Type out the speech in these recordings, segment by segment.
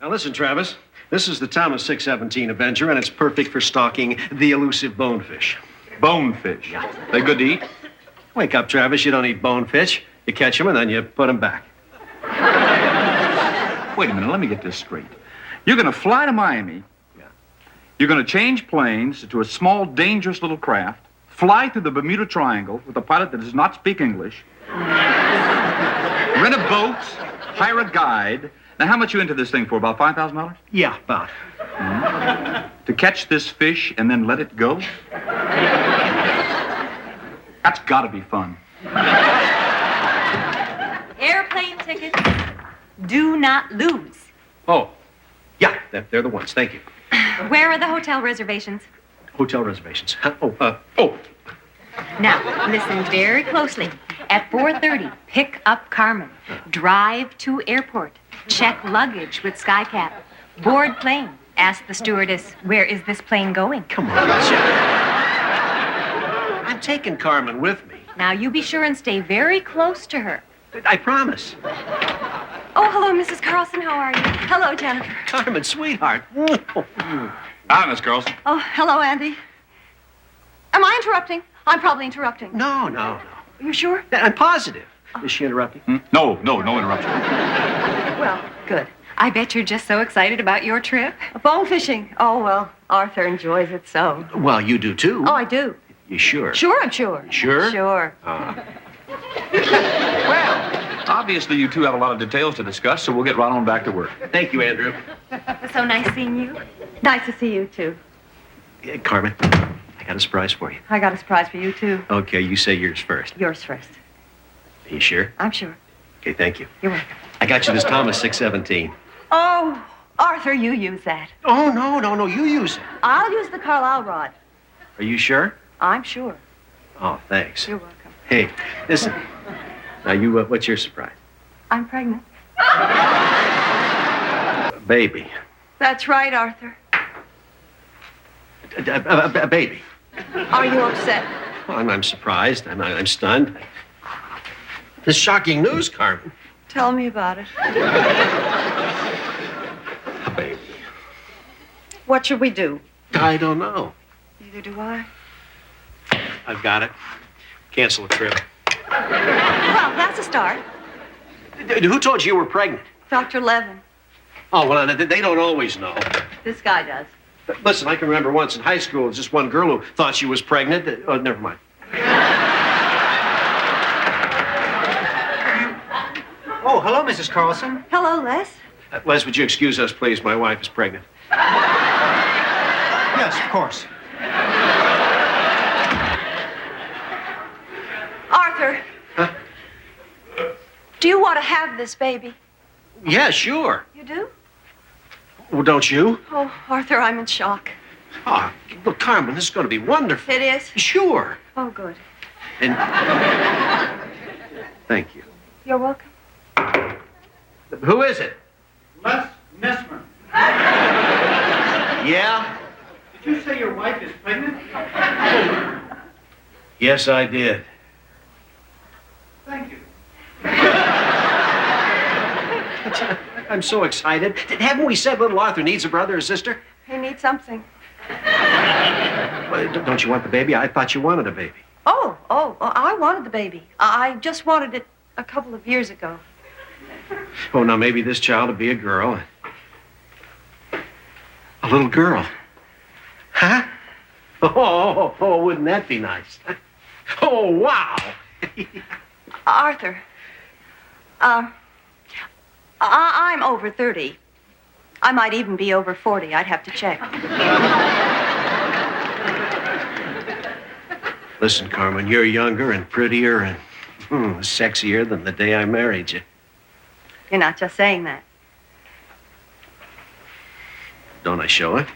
Now listen, Travis. This is the Thomas 617 Avenger, and it's perfect for stalking the elusive bonefish. Bonefish? Yeah. They good to eat? Wake up, Travis. You don't eat bonefish. You catch them, and then you put them back. Wait a minute, let me get this straight. You're going to fly to Miami. Yeah. You're going to change planes to a small, dangerous little craft, fly through the Bermuda Triangle with a pilot that does not speak English, rent a boat, hire a guide. Now, how much you into this thing for? About $5,000? Yeah, about. To catch this fish and then let it go? That's got to be fun. Airplane tickets. Do not lose. Oh, yeah, they're the ones. Thank you. Where are the hotel reservations? Hotel reservations. Huh? Now, listen very closely. At 4:30, pick up Carmen. Drive to airport. Check luggage with Skycap. Board plane. Ask the stewardess, where is this plane going? Come on, Jack. I'm taking Carmen with me. Now, you be sure and stay very close to her. I promise. Oh, hello, Mrs. Carlson. How are you? Hello, Jennifer. Carmen, sweetheart. Hi, Miss Carlson. Oh, hello, Andy. Am I interrupting? I'm probably interrupting. No. Are you sure? I'm positive. Is she interrupting? No interruption. Well, good. I bet you're just so excited about your trip. Bone fishing. Oh, well, Arthur enjoys it so. Well, you do, too. Oh, I do. You sure? Sure, I'm sure. Sure? Sure. Well, obviously you two have a lot of details to discuss, so we'll get right on back to work. Thank you, Andrew. It was so nice seeing you. Nice to see you, too. Carmen, I got a surprise for you. I got a surprise for you, too. Okay, you say yours first. Yours first. Are you sure? I'm sure. Okay, thank you. You're welcome. I got you this Thomas 617. Oh, Arthur, you use that. Oh, no, you use it. I'll use the Carlisle rod. Are you sure? I'm sure. Oh, thanks. You're welcome. Hey, listen. Now, what's your surprise? I'm pregnant. Baby. That's right, Arthur. A baby. Are you upset? Well, I'm surprised. I'm stunned. This is shocking news, Carmen. Tell me about it. A baby. What should we do? I don't know. Neither do I. I've got it. Cancel the trip. Well, that's a start. Who told you you were pregnant? Dr. Levin. Oh, well, they don't always know. This guy does. Listen, I can remember once in high school, there was just one girl who thought she was pregnant. Oh, never mind. Oh, hello, Mrs. Carlson. Hello, Les. Les, would you excuse us, please? My wife is pregnant. Yes, of course. Arthur. Huh? Do you want to have this baby? Yeah, sure. You do? Well, don't you? Oh, Arthur, I'm in shock. Oh, look, Carmen, this is going to be wonderful. It is? Sure. Oh, good. And thank you. You're welcome. Who is it? Les Nessman. Yeah? Did you say your wife is pregnant? Yes, I did. Thank you. I'm so excited. Haven't we said little Arthur needs a brother or sister? He needs something. Well, don't you want the baby? I thought you wanted a baby. Oh, I wanted the baby. I just wanted it a couple of years ago. Oh, now maybe this child will be a girl. A little girl. Huh? Oh, wouldn't that be nice? Oh, wow. Arthur, I'm over 30. I might even be over 40. I'd have to check. Listen, Carmen, you're younger and prettier and sexier than the day I married you. You're not just saying that. Don't I show it?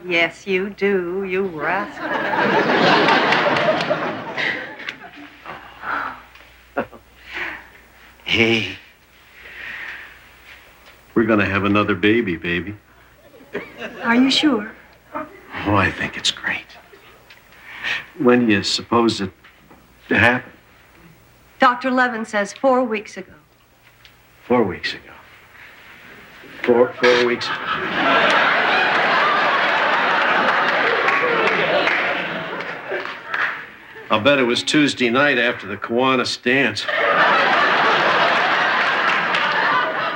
Yes, you do, you rascal. Hey, we're gonna have another baby, baby. Are you sure? Oh, I think it's great. When do you suppose it to happen? Dr. Levin says 4 weeks ago. 4 weeks ago. 4 weeks. I'll bet it was Tuesday night after the Kiwanis dance.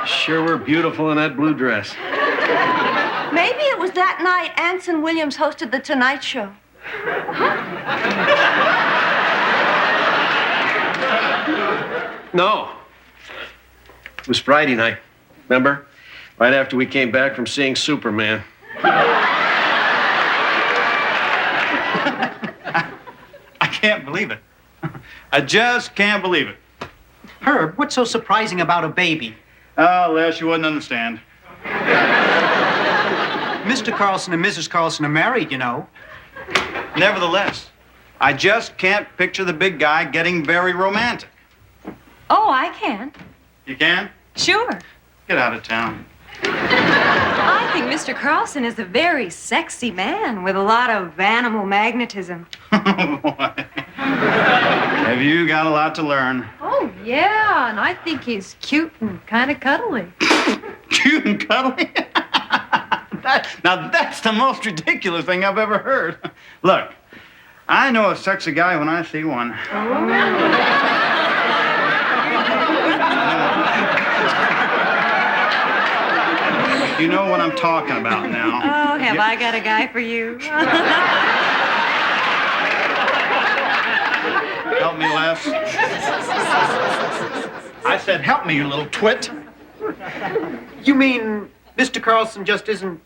Sure were beautiful in that blue dress. Maybe it was that night Anson Williams hosted The Tonight Show. No. It was Friday night. Remember? Right after we came back from seeing Superman. I can't believe it. I just can't believe it. Herb, what's so surprising about a baby? Oh, Les, you wouldn't understand. Mr. Carlson and Mrs. Carlson are married, you know. Nevertheless, I just can't picture the big guy getting very romantic. Oh, I can. You can? Sure. Get out of town. I think Mr. Carlson is a very sexy man with a lot of animal magnetism. Boy. Have you got a lot to learn? Oh, yeah, and I think he's cute and kind of cuddly. Cute and cuddly? Now, that's the most ridiculous thing I've ever heard. Look, I know a sexy guy when I see one. You know what I'm talking about now. Oh, have I got a guy for you? Help me, Les. I said help me, you little twit. You mean Mr. Carlson just isn't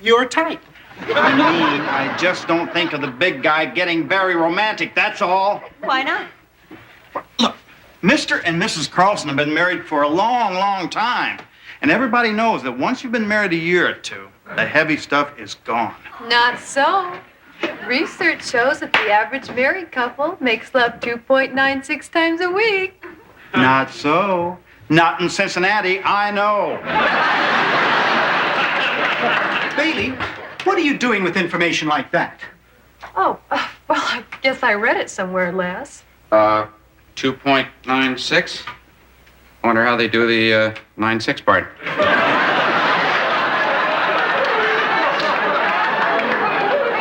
your type? I mean, I just don't think of the big guy getting very romantic, that's all. Why not? Look, Mr. and Mrs. Carlson have been married for a long, long time. And everybody knows that once you've been married a year or two, the heavy stuff is gone. Not so. Research shows that the average married couple makes love 2.96 times a week. Not so. Not in Cincinnati, I know. Bailey, what are you doing with information like that? Oh, well, I guess I read it somewhere, Les. 2.96. I wonder how they do the 9/6 part.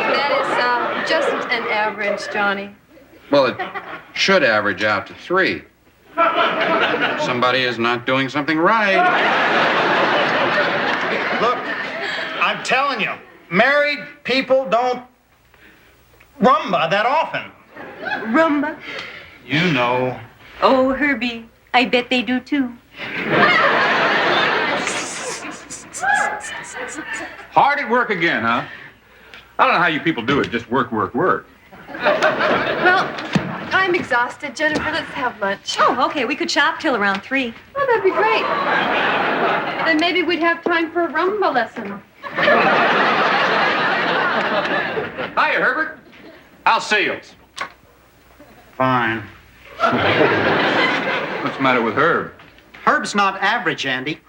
That is just an average, Johnny. Well, it should average out to 3. Somebody is not doing something right. Look, I'm telling you, married people don't rumba that often. Rumba. You know. Oh, Herbie, I bet they do too. Hard at work again, huh? I don't know how you people do it. Just work, work, work. Well, I'm exhausted. Jennifer, let's have lunch. Oh, okay, we could shop till around 3. Oh, that'd be great. Then maybe we'd have time for a rumba lesson. Hiya, Herbert. How's sales? Fine. What's the matter with Herb? Herb's not average, Andy.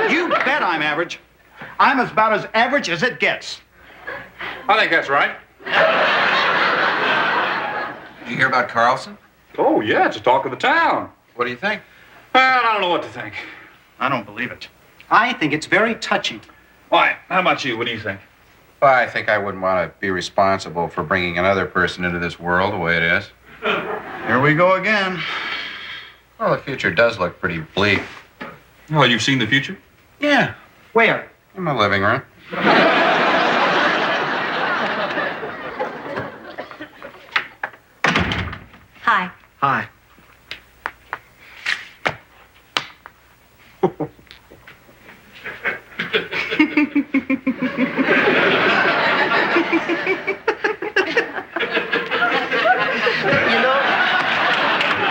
You bet I'm average. I'm about as average as it gets. I think that's right. Did you hear about Carlson? Oh, yeah, it's the talk of the town. What do you think? Well, I don't know what to think. I don't believe it. I think it's very touching. Why? How about you? What do you think? Well, I think I wouldn't want to be responsible for bringing another person into this world the way it is. Here we go again. Well, the future does look pretty bleak. Well, you've seen the future? Yeah. Where? In the living room. Hi. Hi.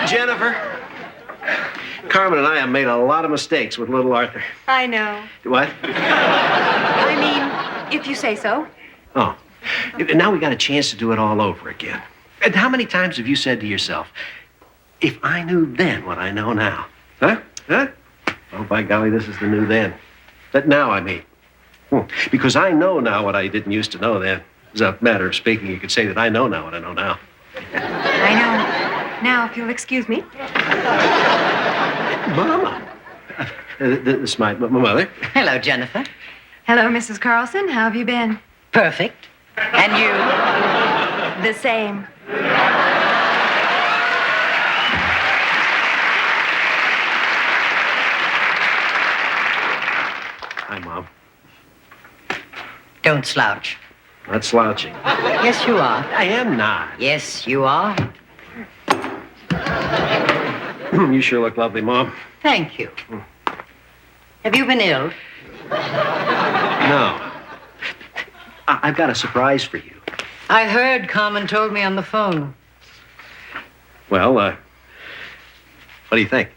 Jennifer, Carmen and I have made a lot of mistakes with little Arthur. I know. What? I mean, if you say so. Oh. Now we got a chance to do it all over again. And how many times have you said to yourself, if I knew then what I know now? Huh? Huh? Oh, by golly, this is the new then. That now, I mean. Because I know now what I didn't used to know then. As a matter of speaking, you could say that I know now what I know now. I know. Now Now, if you'll excuse me. Mama. This is my mother. Hello, Jennifer. Hello, Mrs. Carlson. How have you been? Perfect. And you? The same. Hi, Mom. Don't slouch. Not slouching. Yes, you are. I am not. Yes, you are. You sure look lovely, Mom. Thank you. Have you been ill? No. I've got a surprise for you. I heard Carmen told me on the phone. Well, what do you think?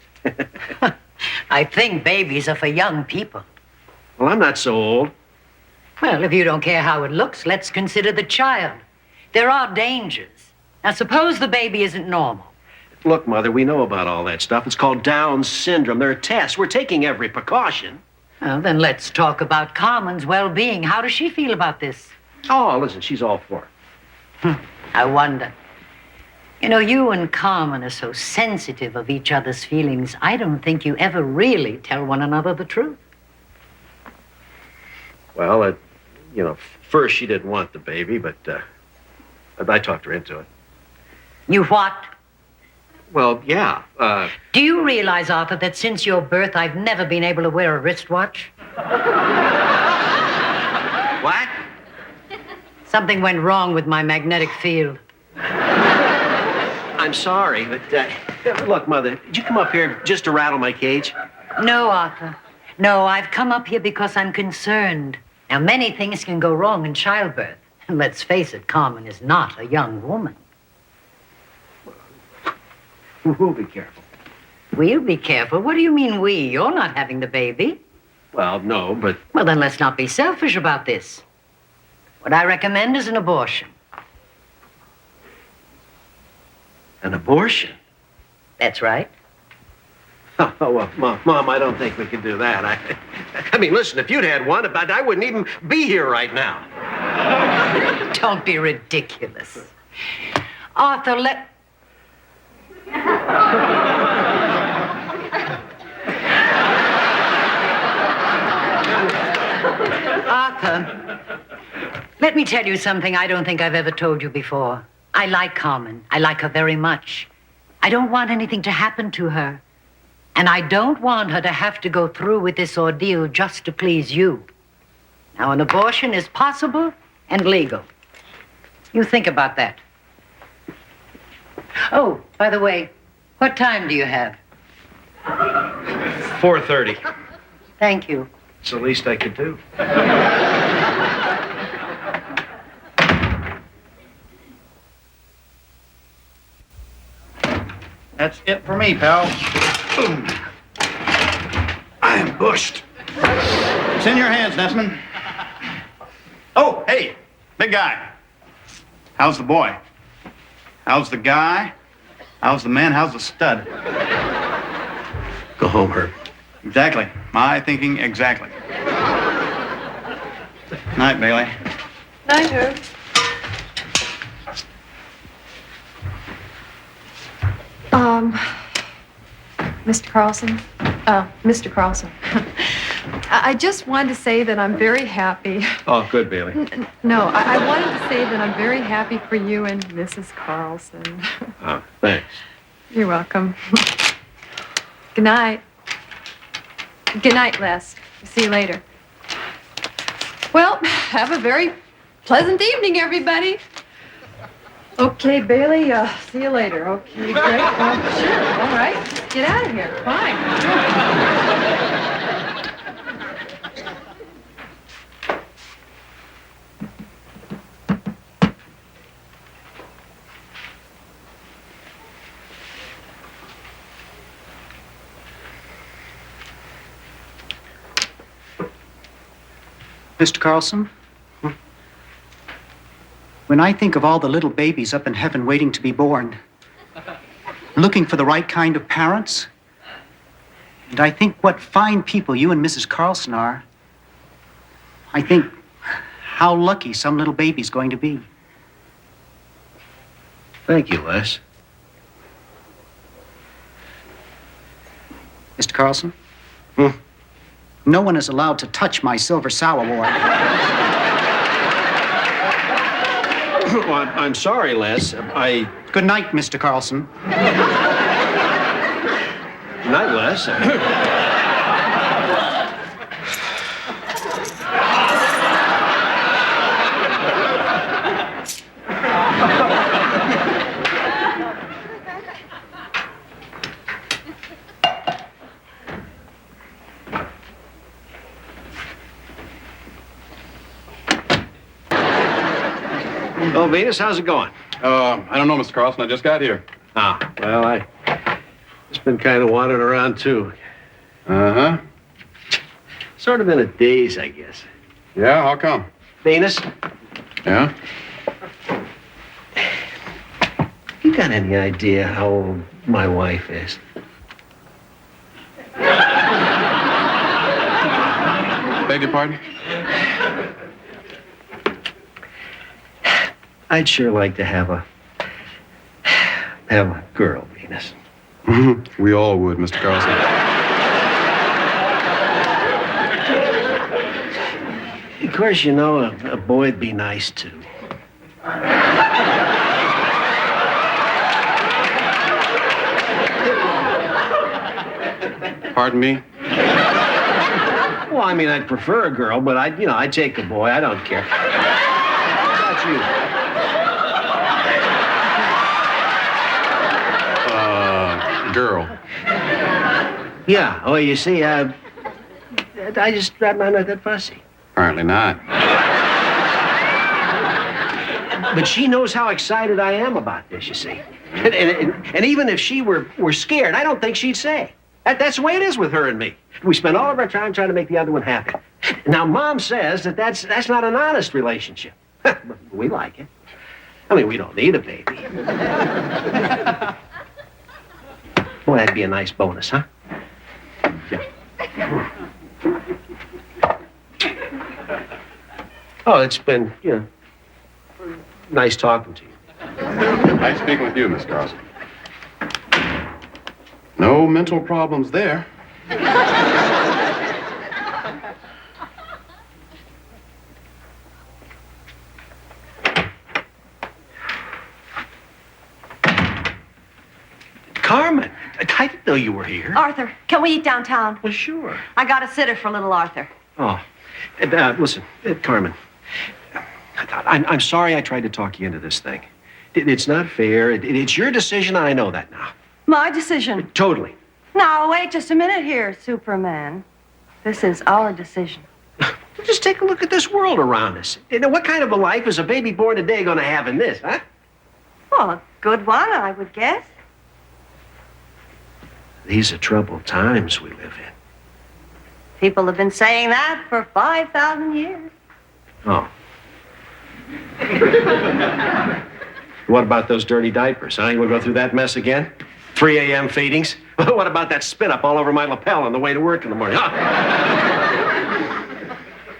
I think babies are for young people. Well, I'm not so old. Well, if you don't care how it looks, let's consider the child. There are dangers. Now, suppose the baby isn't normal. Look, Mother, we know about all that stuff. It's called Down syndrome. There are tests. We're taking every precaution. Well, then let's talk about Carmen's well-being. How does she feel about this? Oh, listen, she's all for it. I wonder. You know, you and Carmen are so sensitive of each other's feelings, I don't think you ever really tell one another the truth. Well, first she didn't want the baby, but I talked her into it. You what? Well, yeah. Do you realize, Arthur, that since your birth, I've never been able to wear a wristwatch? What? Something went wrong with my magnetic field. I'm sorry, but look, Mother, did you come up here just to rattle my cage? No, Arthur. No, I've come up here because I'm concerned. Now, many things can go wrong in childbirth. And let's face it, Carmen is not a young woman. We'll be careful. We'll be careful. What do you mean, we? You're not having the baby. Well, no, but... Well, then let's not be selfish about this. What I recommend is an abortion. An abortion? That's right. Oh, well, Mom, I don't think we can do that. I mean, listen, if you'd had one, I wouldn't even be here right now. Don't be ridiculous. Arthur, Arthur, let me tell you something I don't think I've ever told you before. I like Carmen. I like her very much. I don't want anything to happen to her. And I don't want her to have to go through with this ordeal just to please you. Now, an abortion is possible and legal. You think about that. Oh, by the way, what time do you have? 4:30. Thank you. It's the least I could do. That's it for me, pal. Boom. I am bushed. It's in your hands, Nesman. Oh, hey, big guy. How's the boy? How's the guy? How's the man? How's the stud? Go home, Herb. Exactly. My thinking exactly. Night, Bailey. Night, Herb. Mr. Carlson? Mr. Carlson. I just wanted to say that I'm very happy. Oh, good, Bailey. No, I wanted to say that I'm very happy for you and Mrs. Carlson. Oh, thanks. You're welcome. Good night. Good night, Les. See you later. Well, have a very pleasant evening, everybody. Okay, Bailey, see you later. Okay, great. Sure, all right. Get out of here. Fine. Mr. Carlson? When I think of all the little babies up in heaven waiting to be born, looking for the right kind of parents, and I think what fine people you and Mrs. Carlson are, I think how lucky some little baby's going to be. Thank you, Les. Mr. Carlson? Hmm? No one is allowed to touch my Silver Sow Award. Well, I'm sorry, Les. Good night, Mr. Carlson. Good night, Les. Oh, Venus, how's it going? I don't know, Mr. Carlson. I just got here. Ah, well, I just been kind of wandering around, too. Uh-huh. Sort of in a daze, I guess. Yeah, how come? Venus, Yeah? you got any idea how old my wife is? Beg your pardon? I'd sure like to have a girl, Venus. We all would, Mr. Carlson. Of course, you know, a boy'd be nice, too. Pardon me? Well, I mean, I'd prefer a girl, but I'd take a boy. I don't care. How about you? Girl. Yeah. Oh, you see, I'm not that fussy. Apparently not. But she knows how excited I am about this, you see. And even if she were scared, I don't think she'd say. That's the way it is with her and me. We spend all of our time trying to make the other one happy. Now, Mom says that's not an honest relationship. But we like it. I mean, we don't need a baby. Boy, that'd be a nice bonus, huh? Yeah. Oh, it's been, nice talking to you. Nice speaking with you, Miss Carlson. No mental problems there. Carmen, I didn't know you were here. Arthur, can we eat downtown? Well, sure. I got a sitter for little Arthur. Oh, listen, Carmen, I'm sorry I tried to talk you into this thing. It's not fair. It's your decision, and I know that now. My decision. Totally. Now, wait just a minute here, Superman. This is our decision. Just take a look at this world around us. What kind of a life is a baby born today going to have in this, huh? Well, a good one, I would guess. These are troubled times we live in. People have been saying that for 5,000 years. Oh. What about those dirty diapers, huh? You want to go through that mess again? 3 a.m. feedings? What about that spit up all over my lapel on the way to work in the morning?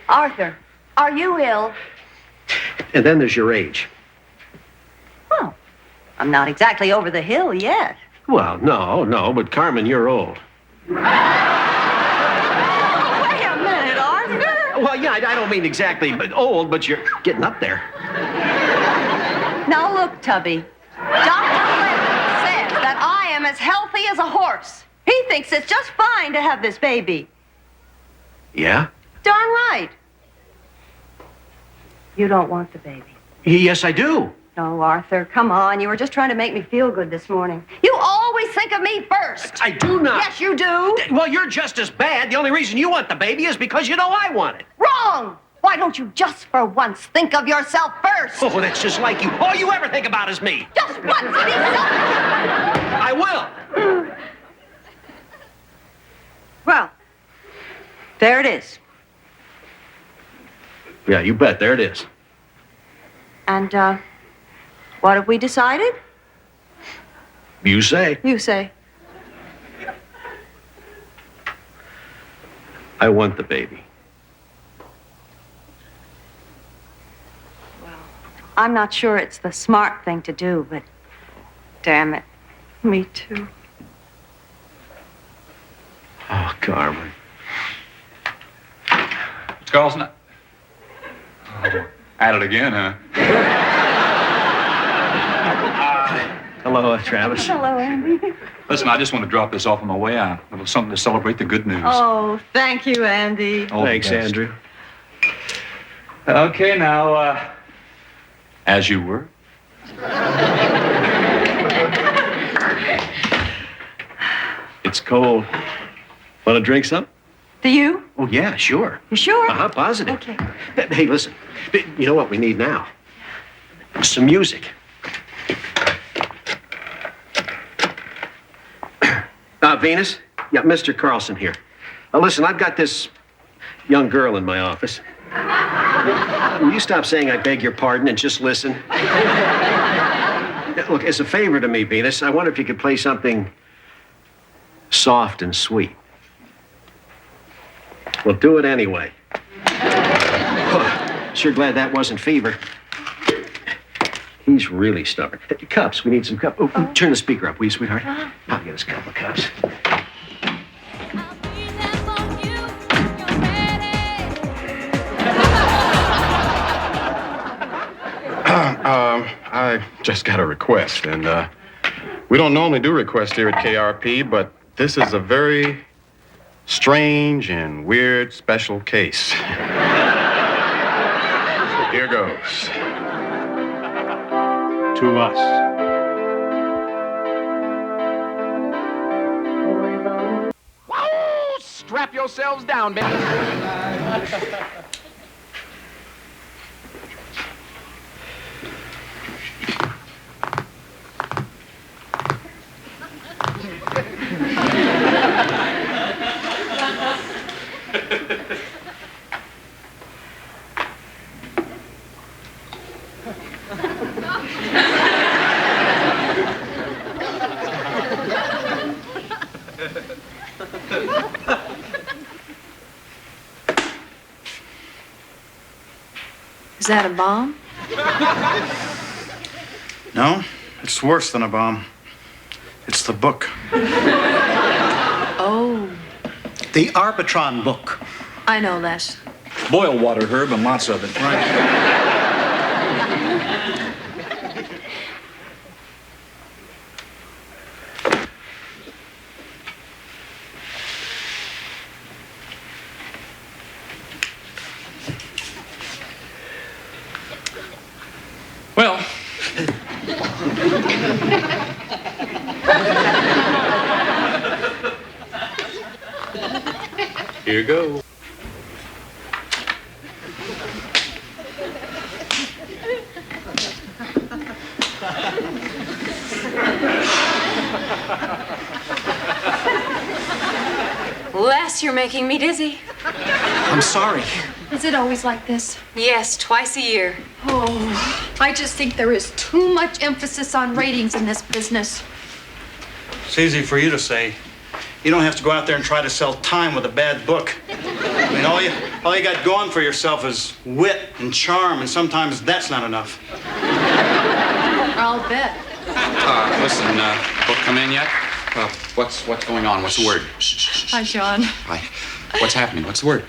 Arthur, are you ill? And then there's your age. Well, I'm not exactly over the hill yet. Well, no, but Carmen, you're old. Wait a minute, Arthur. Well, yeah, I don't mean exactly old, but you're getting up there. Now look, Tubby. Dr. Lennon says that I am as healthy as a horse. He thinks it's just fine to have this baby. Yeah? Darn right. You don't want the baby. Yes, I do. No, Arthur, come on. You were just trying to make me feel good this morning. You always think of me first. I do not. Yes, you do. Well, you're just as bad. The only reason you want the baby is because you know I want it. Wrong. Why don't you just for once think of yourself first? Oh, that's just like you. All you ever think about is me. Just once, be selfish. I will. Well, there it is. Yeah, you bet. There it is. And, what have we decided? You say. You say. I want the baby. I'm not sure it's the smart thing to do, but damn it, me too. Carmen. Mr. Carlson. Oh, at it again, huh? Hello, Travis. Hello, Andy. Listen, I just want to drop this off on my way out. A little something to celebrate the good news. Oh, thank you, Andy. All the Thanks, best. Andrew. Okay, now, as you were. It's cold. Want to drink some? Do you? Oh, yeah, sure. You sure? Uh-huh, positive. Okay. Hey, listen. You know what we need now? Some music. Venus? Yeah, Mr. Carlson here. Listen, I've got this young girl in my office. Will you stop saying I beg your pardon and just listen? Look, as a favor to me, Venus, I wonder if you could play something soft and sweet. Well, do it anyway. Sure glad that wasn't fever. He's really stubborn. Cups. We need some cups. Oh, turn the speaker up, will you, sweetheart? I'll get us a couple of cups. I just got a request, and we don't normally do requests here at KRP, but this is a very strange and weird special case. So here goes. To us. Whoa! Strap yourselves down, baby. Is that a bomb? No, it's worse than a bomb. It's the book. Oh, The Arbitron book. I know, Les. Boil water, Herb, and lots of it. Well, Here goes. Les, you're making me dizzy. I'm sorry. Is it always like this? Yes, twice a year. Oh, I just think there is too much emphasis on ratings in this business. It's easy for you to say. You don't have to go out there and try to sell time with a bad book. I mean, all you got going for yourself is wit and charm, and sometimes that's not enough. I'll bet. Listen, book come in yet? What's going on? What's the word? Hi, John. Hi. What's happening? What's the word?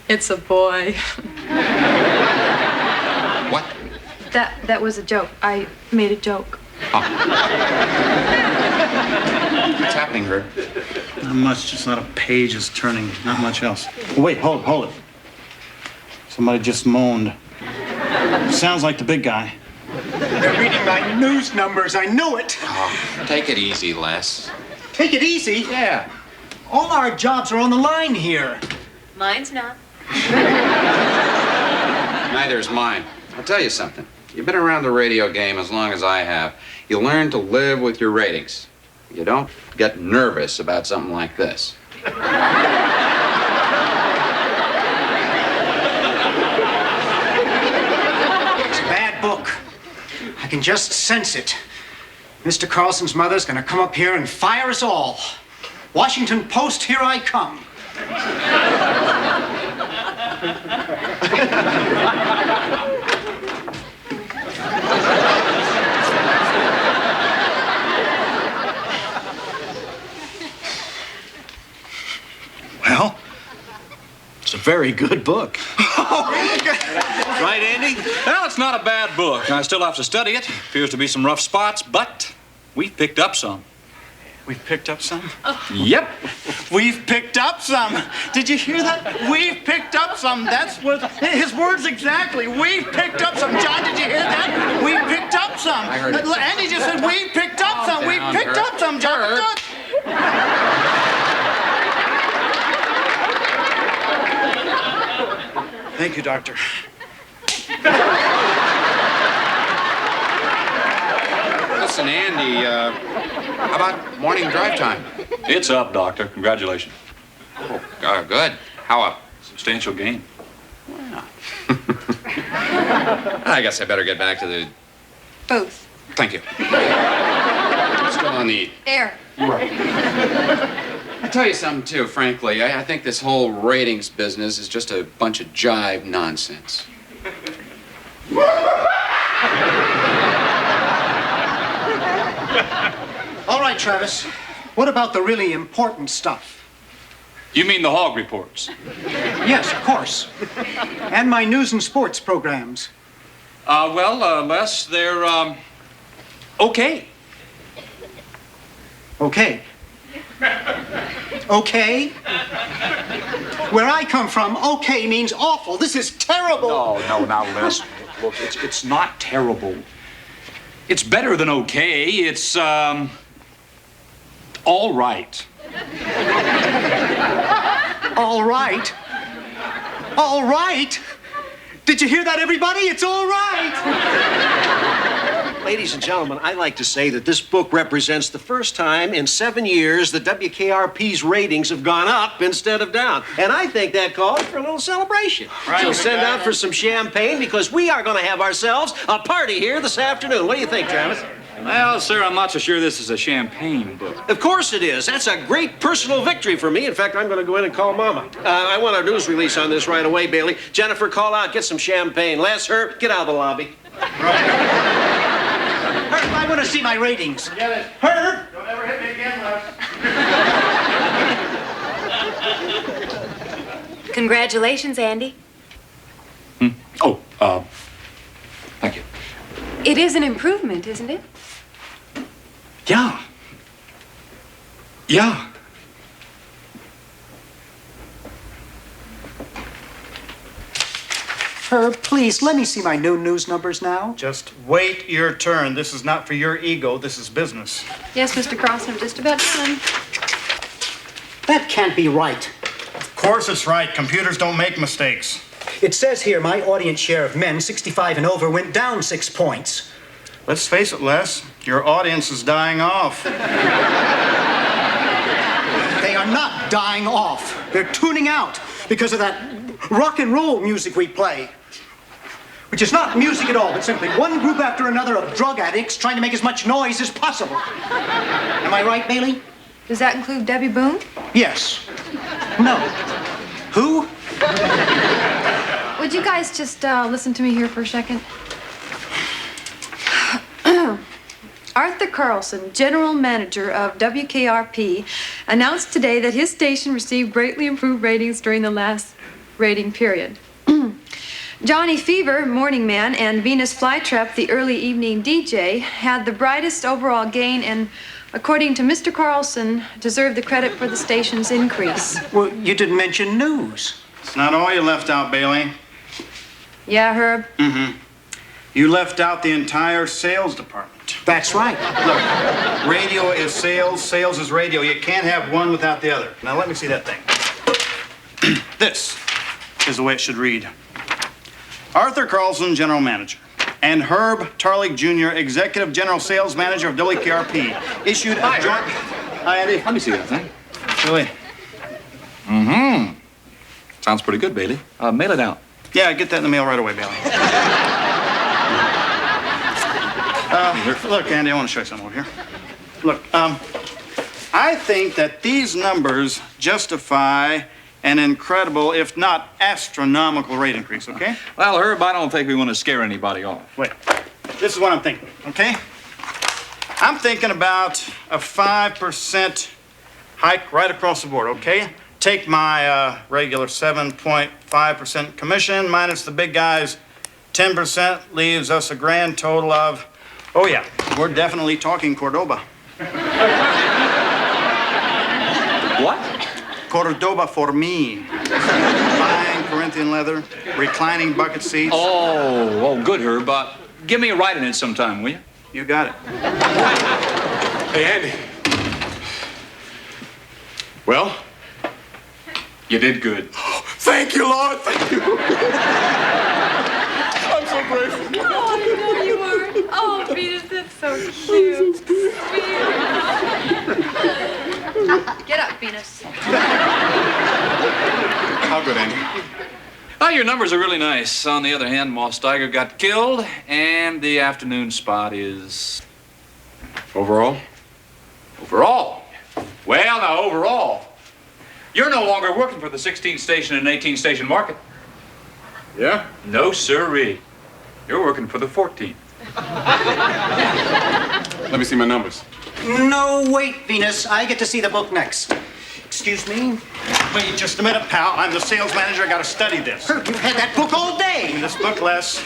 It's a boy. What? That was a joke. I made a joke. What's happening, Herb? Not much, just not a page is turning, not much else. Oh, wait, hold it. Somebody just moaned. Sounds like the big guy. They're reading my news numbers. I knew it. Oh, take it easy, Les. Take it easy. Yeah. All our jobs are on the line here. Mine's not. Neither is mine. I'll tell you something. You've been around the radio game as long as I have. You learn to live with your ratings. You don't get nervous about something like this. It's a bad book. I can just sense it. Mr. Carlson's mother's gonna come up here and fire us all. Washington Post, here I come. very good book. Right, Andy? Well, it's not a bad book. I still have to study it. Appears to be some rough spots, but we've picked up some. We've picked up some? Yep. We've picked up some. Did you hear that? We've picked up some. That's what his words exactly. We've picked up some. John, did you hear that? We've picked up some. I heard it. Andy just said we've picked up some. We've picked up some, John. Thank you, Doctor. Listen, Andy, how about morning drive time? It's up, Doctor. Congratulations. Oh, good. How up? Substantial gain. I guess I better get back to the... Both. Thank you. Still on the... Air. I tell you something, too, frankly. I think this whole ratings business is just a bunch of jive nonsense. All right, Travis. What about the really important stuff? You mean the hog reports? Yes, of course. And my news and sports programs. Les, they're, okay. Okay. Okay? Where I come from, okay means awful. This is terrible. No, now, Les. Look, it's not terrible. It's better than okay. It's, all right. All right. All right. Did you hear that, everybody? It's all right. Ladies and gentlemen, I'd like to say that this book represents the first time in 7 years that WKRP's ratings have gone up instead of down. And I think that calls for a little celebration. Right. So send out for some champagne because we are going to have ourselves a party here this afternoon. What do you think, Travis? Well, sir, I'm not so sure this is a champagne book. Of course it is. That's a great personal victory for me. In fact, I'm going to go in and call Mama. I want a news release on this right away, Bailey. Jennifer, call out, get some champagne. Les, Herb, get out of the lobby. Herb, I want to see my ratings. Get it. Herb! Don't ever hit me again, Les. Congratulations, Andy. Oh, thank you. It is an improvement, isn't it? Yeah. Yeah. Herb, please, let me see my new news numbers now. Just wait your turn. This is not for your ego. This is business. Yes, Mr. Carlson, I'm just about done. That can't be right. Of course it's right. Computers don't make mistakes. It says here my audience share of men 65 and over went down 6 points. Let's face it, Les. Your audience is dying off. They are not dying off. They're tuning out because of that rock and roll music we play. Which is not music at all, but simply one group after another of drug addicts trying to make as much noise as possible. Am I right, Bailey? Does that include Debbie Boone? Yes. No. Who? Would you guys just listen to me here for a second? Arthur Carlson, general manager of WKRP, announced today that his station received greatly improved ratings during the last rating period. Johnny Fever, morning man, and Venus Flytrap, the early evening DJ, had the brightest overall gain and, according to Mr. Carlson, deserved the credit for the station's increase. Well, you didn't mention news. It's not all you left out, Bailey. Yeah, Herb? Mm-hmm. You left out the entire sales department. That's right. Look, radio is sales, sales is radio. You can't have one without the other. Now, let me see that thing. This is the way it should read. Arthur Carlson, general manager, and Herb Tarlig Jr., executive general sales manager of WKRP, issued a joint... Hi, Andy. Let me see that thing. Billy. Mm-hmm. Sounds pretty good, Bailey. Mail it out. Yeah, get that in the mail right away, Bailey. Look, Andy, I want to show you something over here. Look, I think that these numbers justify an incredible, if not astronomical, rate increase, okay? Well, Herb, I don't think we want to scare anybody off. Wait, this is what I'm thinking, okay? I'm thinking about a 5% hike right across the board, okay? take my regular 7.5% commission minus the big guy's 10% leaves us a grand total of, oh yeah, we're definitely talking Cordoba. What? Cordoba for me. Fine Corinthian leather, reclining bucket seats. Oh, good, Herb. Give me a ride in it sometime, will you? You got it. Hey, Andy. Well? You did good. Thank you, Lord. Thank you. I'm so grateful. Oh, no, you aren't. Oh, Venus, that's so cute. Get up, Venus. How good, Andy? Oh, your numbers are really nice. On the other hand, Moss Steiger got killed, and the afternoon spot is... Overall? Overall. Well, now, overall. You're no longer working for the 16-station and 18-station market. Yeah? No, sirree. You're working for the 14th. Let me see my numbers. No, wait, Venus. I get to see the book next. Excuse me? Wait just a minute, pal. I'm the sales manager. I gotta study this. Herb, you've had that book all Give day. me this book, Les.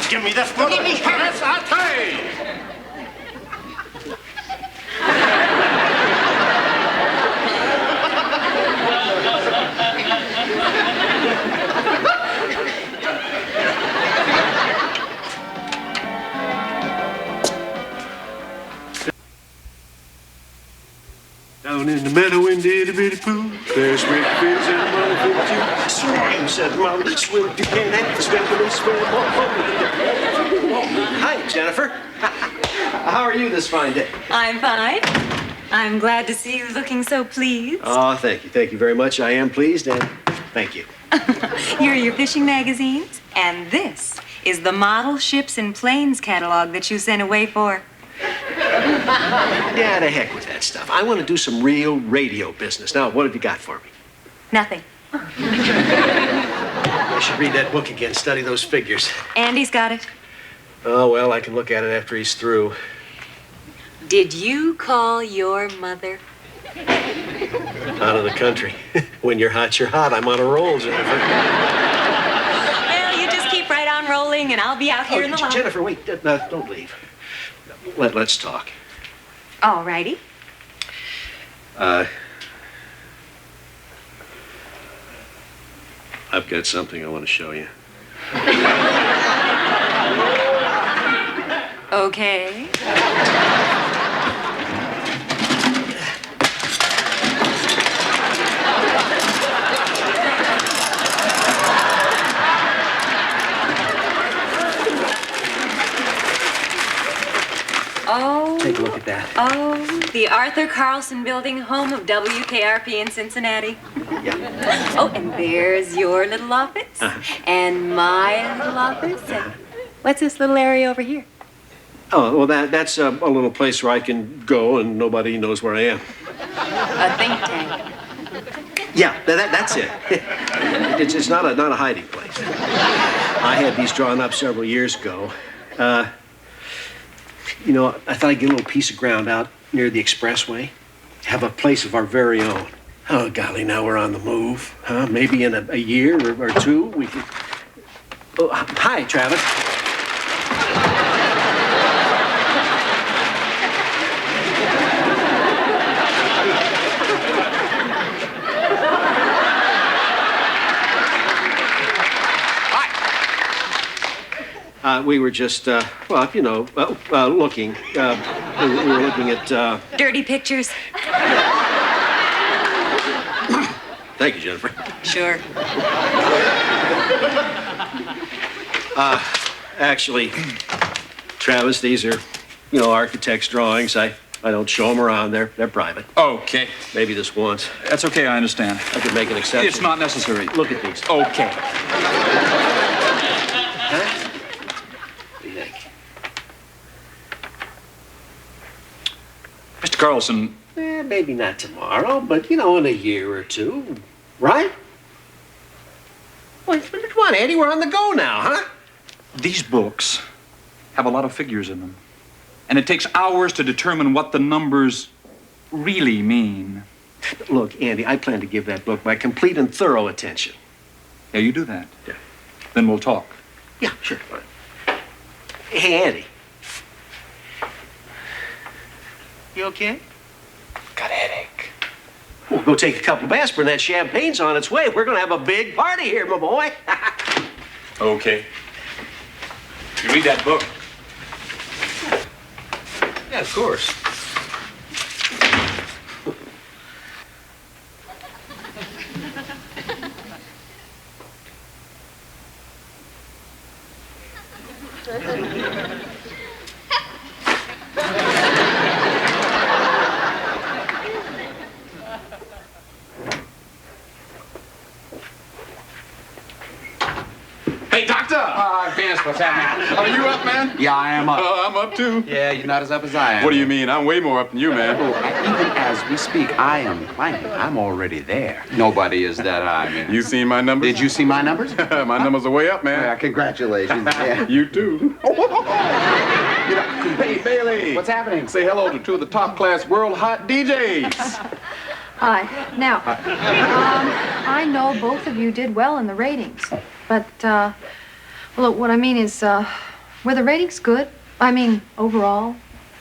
Give me this book. Give me this. I'll pay. Down in the meadow in the itty bitty pool, there's great fish and a mother for you. Swim, said Mom, swim if you can, swim for me, swim. Hi, Jennifer. How are you this fine day? I'm fine. I'm glad to see you looking so pleased. Oh, thank you. Thank you very much. I am pleased, and thank you. Here are your fishing magazines, and this is the model ships and planes catalog that you sent away for. Yeah, to heck with that stuff. I want to do some real radio business. Now, what have you got for me? Nothing. I should read that book again, study those figures. Andy's got it. Oh, well, I can look at it after he's through. Did you call your mother? Out of the country. When you're hot, you're hot. I'm on a roll, Jennifer. Well, you just keep right on rolling, and I'll be out here in the lobby. Jennifer, wait. Don't leave. Let's talk. All righty. I've got something I want to show you. Okay. Oh. Take a look at that. Oh, the Arthur Carlson Building, home of WKRP in Cincinnati. Yeah. Oh, and there's your little office, and my little office, and what's this little area over here? Oh, well, that's a little place where I can go and nobody knows where I am. A think tank. Yeah, that's it. It's not a hiding place. I had these drawn up several years ago. You know, I thought I'd get a little piece of ground out near the expressway. Have a place of our very own. Oh, golly, now we're on the move. Huh? Maybe in a year or two, we could... Oh, hi, Travis. We were just, well, you know, looking. We were looking at... Dirty pictures. Thank you, Jennifer. Sure. Actually, Travis, these are, you know, architect's drawings. I don't show them around. They're private. Okay. Maybe this once. That's okay, I understand. I could make an exception. It's not necessary. Look at these. Okay. Huh? What do you think? Mr. Carlson, Maybe not tomorrow, but, you know, in a year or two. Right? What, Andy? We're on the go now, huh? these books have a lot of figures in them. And it takes hours to determine what the numbers really mean. Look, Andy, I plan to give that book my complete and thorough attention. Yeah, you do that. Yeah. Then we'll talk. Yeah, sure. Hey, Andy. You okay? Got a headache. We'll go take a couple of aspirin. That champagne's on its way. We're going to have a big party here, my boy. Okay. You read that book? Yeah, of course. Hey, doctor! Vince, what's happening? Are you up, man? Yeah, I am up. I'm up too. Yeah, you're not as up as I am. What do you mean? I'm way more up than you, man. Even as we speak, I am climbing. I'm already there. Nobody is that high, man. You seen my numbers? Did you see my numbers? My numbers are way up, man. Yeah, congratulations. Yeah. You too. Hey, Bailey. What's happening? Say hello to two of the top class world hot DJs. Hi. Now, I know both of you did well in the ratings, but, look, what I mean is, were the ratings good? I mean, overall?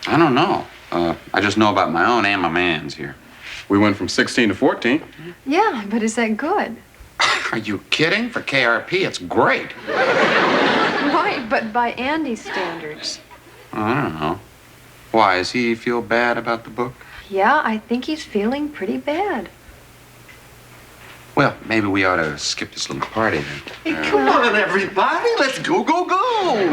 I don't know. I just know about my own and my man's here. We went from 16 to 14. Yeah, but is that good? Are you kidding? For KRP, it's great. Right, but by Andy's standards. I don't know. Why, does he feel bad about the book? Yeah, I think he's feeling pretty bad. Well, maybe we ought to skip this little party then. Hey, come on, everybody. Let's go, go, go. You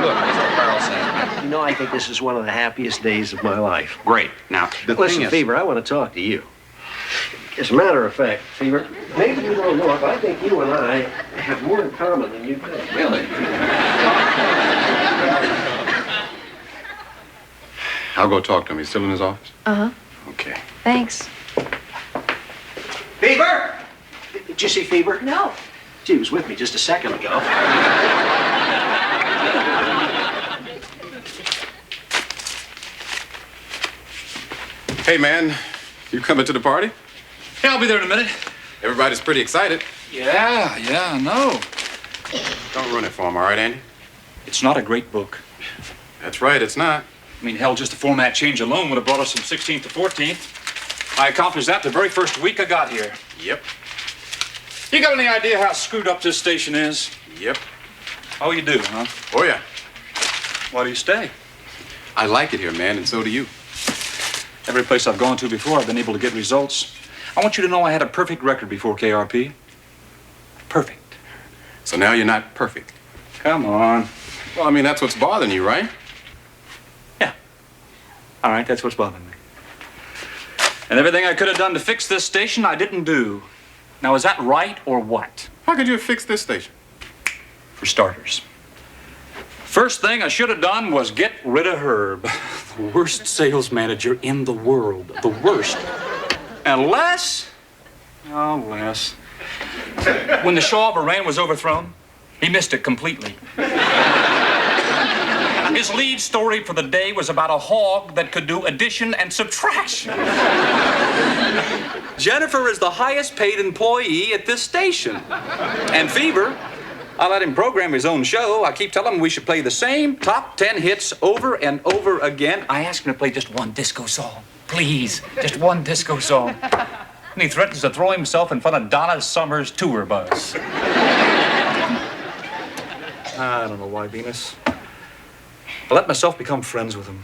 know, I think this is one of the happiest days of my life. Great. Now, the Listen, thing is... Fever, I want to talk to you. As a matter of fact, Fever, maybe you don't know it, but I think you and I have more in common than you think. Really? I'll go talk to him. He's still in his office? Uh-huh. Okay. Thanks. Fever! Did you see Fever? No. Gee, he was with me just a second ago. Hey, man. You coming to the party? Yeah, I'll be there in a minute. Everybody's pretty excited. Yeah, I know. Don't ruin it for him, all right, Andy? It's not a great book. That's right, it's not. I mean, hell, just the format change alone would have brought us from 16th to 14th. I accomplished that the very first week I got here. Yep. You got any idea how screwed up this station is? Yep. Oh, you do, huh? Oh, yeah. Why do you stay? I like it here, man, and so do you. Every place I've gone to before, I've been able to get results. I want you to know I had a perfect record before KRP. Perfect. So now you're not perfect. Come on. Well, I mean, that's what's bothering you, right? Yeah. All right, that's what's bothering me. And everything I could have done to fix this station, I didn't do. Now, is that right or what? How could you have fixed this station? For starters. First thing I should have done was get rid of Herb. The worst sales manager in the world. The worst. And Les? Oh, Les. When the Shaw of Iran was overthrown, he missed it completely. His lead story for the day was about a hog that could do addition and subtraction. Jennifer is the highest paid employee at this station. And Fever, I let him program his own show. I keep telling him we should play the same top 10 hits over and over again. I asked him to play just one disco song. Please, just one disco song. And he threatens to throw himself in front of Donna Summer's tour bus. I don't know why, Venus. I let myself become friends with him.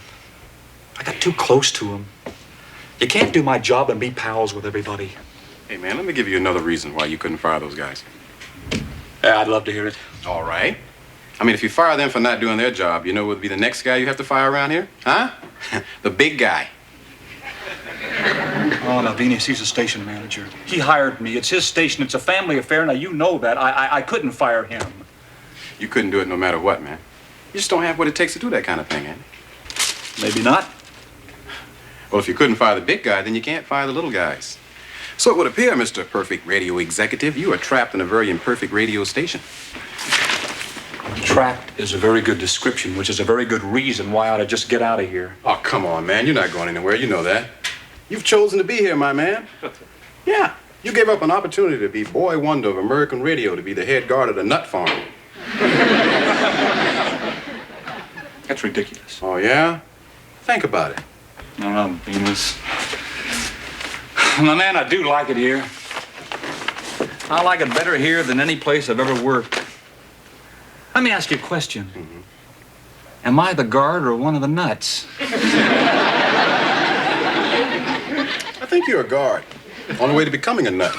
I got too close to him. You can't do my job and be pals with everybody. Hey, man, let me give you another reason why you couldn't fire those guys. Yeah, I'd love to hear it. All right. I mean, if you fire them for not doing their job, you know what would be the next guy you have to fire around here? Huh? The big guy. Oh, now, Venus, he's a station manager. He hired me. It's his station. It's a family affair. Now, you know that. I couldn't fire him. You couldn't do it no matter what, man. You just don't have what it takes to do that kind of thing, Andy. Maybe not. Well, if you couldn't fire the big guy, then you can't fire the little guys. So it would appear, Mr. Perfect Radio Executive, you are trapped in a very imperfect radio station. Trapped is a very good description, which is a very good reason why I ought to just get out of here. Oh, come on, man. You're not going anywhere. You know that. You've chosen to be here, my man. Yeah. You gave up an opportunity to be boy wonder of American radio, to be the head guard at a nut farm. That's ridiculous. Oh, yeah? Think about it. No, Venus. Now, man, I do like it here. I like it better here than any place I've ever worked. Let me ask you a question. Mm-hmm. Am I the guard or one of the nuts? I think you're a guard. On the way to becoming a nut.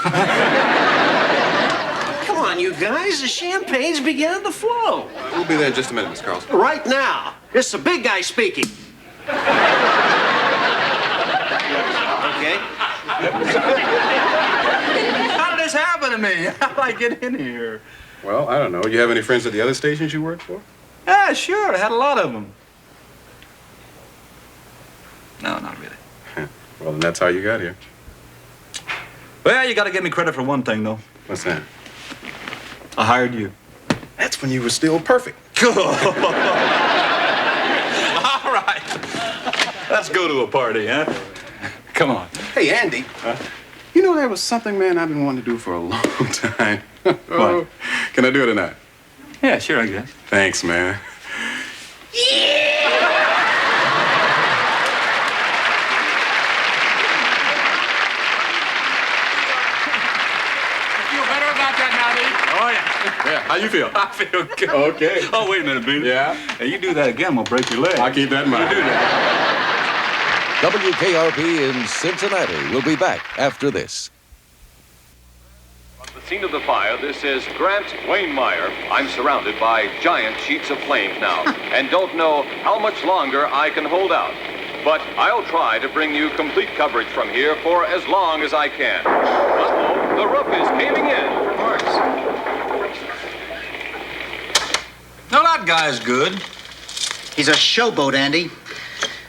Come on, you guys. The champagne's beginning to flow. We'll be there in just a minute, Miss Carlson. Right now. It's the big guy speaking. Okay? How did this happen to me? How did I get in here? Well, I don't know. You have any friends at the other stations you work for? Yeah, sure. I had a lot of them. No, not really. Well, then that's how you got here. Well, you got to give me credit for one thing, though. What's that? I hired you. That's when you were still perfect. All right. Let's go to a party, huh? Come on. Hey, Andy. You know, there was something, man, I've been wanting to do for a long time. What? Can I do it tonight? Yeah, sure, I guess. Thanks, man. Oh, yeah. Yeah, how you feel? I feel good. Okay. Oh, wait a minute, Beanie. Yeah? Hey, you do that again, I'm gonna break your leg. I'll keep that in mind. You do that. WKRP in Cincinnati will be back after this. From the scene of the fire, this is Grant Wainmeyer. I'm surrounded by giant sheets of flames now, and don't know how much longer I can hold out. But I'll try to bring you complete coverage from here for as long as I can. Uh-oh, the roof is caving in. Of course. No, that guy's good. He's a showboat, Andy.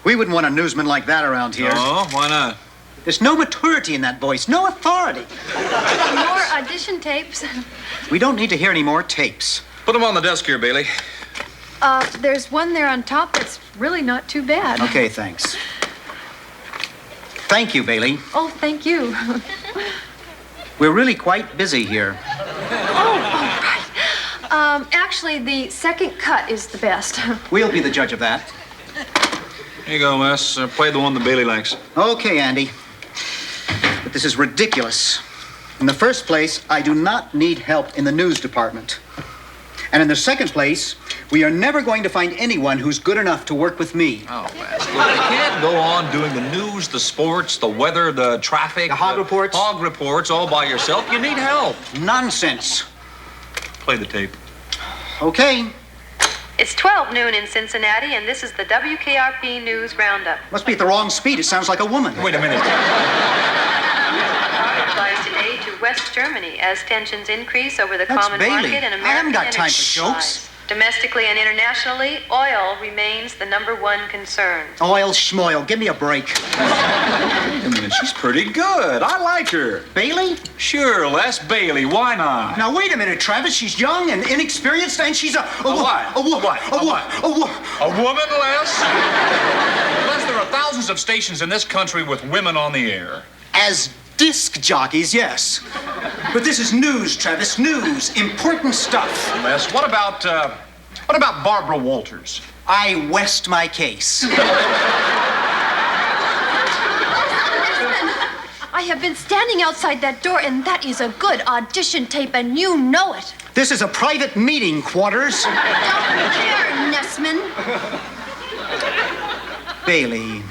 We wouldn't want a newsman like that around here. Oh, why not? There's no maturity in that voice, no authority. More audition tapes. We don't need to hear any more tapes. Put them on the desk here, Bailey. There's one there on top that's really not too bad. Okay, thanks. Thank you, Bailey. Oh, thank you. We're really quite busy here. Oh, right. Actually, the second cut is the best. We'll be the judge of that. Here you go, Les. Play the one that Bailey likes. Okay, Andy. But this is ridiculous. In the first place, I do not need help in the news department. And in the second place, we are never going to find anyone who's good enough to work with me. Oh, Les. Look, you can't go on doing the news, the sports, the weather, the traffic. The hog reports? Hog reports all by yourself. You need help. Nonsense. Play the tape. Okay. It's 12 noon in Cincinnati, and this is the WKRP News Roundup. Must be at the wrong speed. It sounds like a woman. Wait a minute. Applies today to West Germany as tensions increase over the That's common Bailey. market and American I haven't got time energy for jokes. supplies. Domestically and internationally, oil remains the #1 concern. Oil schmoil. Give me a break. Wait a minute. She's pretty good. I like her. Bailey? Sure, Les. Bailey. Why not? Now, wait a minute, Travis. She's young and inexperienced, and she's a what? A what? A woman, Les? Les, there are thousands of stations in this country with women on the air. As disc jockeys, yes. But this is news, Travis. News. Important stuff. Les, what about Barbara Walters? I west my case. I have been standing outside that door, and that is a good audition tape, and you know it. This is a private meeting, Quarters. Don't care, Nessman. Bailey,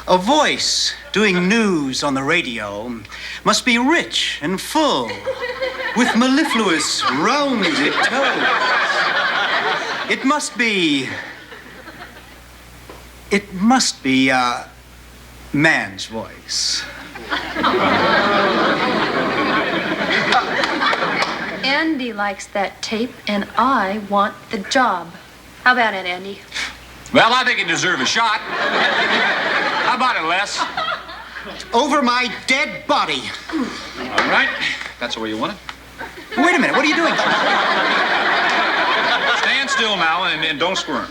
a voice doing news on the radio must be rich and full, with mellifluous, rounded tones. It must be a man's voice. Andy likes that tape, and I want the job. How about it, Andy? Well, I think you deserve a shot. How about it, Les? Over my dead body. All right. That's the way you want it. Wait a minute, what are you doing? Stand still now and don't squirm.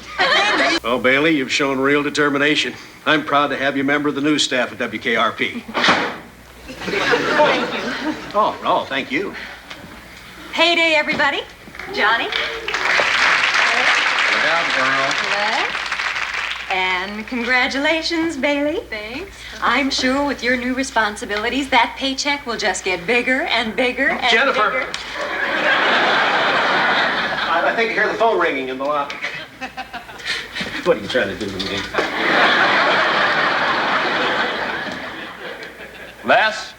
Well, Bailey, you've shown real determination. I'm proud to have you a member of the news staff at WKRP. Thank you. Oh, thank you. Payday, everybody. Johnny. Look out, girl. Les. And congratulations, Bailey. Thanks. I'm sure with your new responsibilities, that paycheck will just get bigger and bigger and Jennifer. bigger. I think I hear the phone ringing in the lobby. What are you trying to do to me? Les?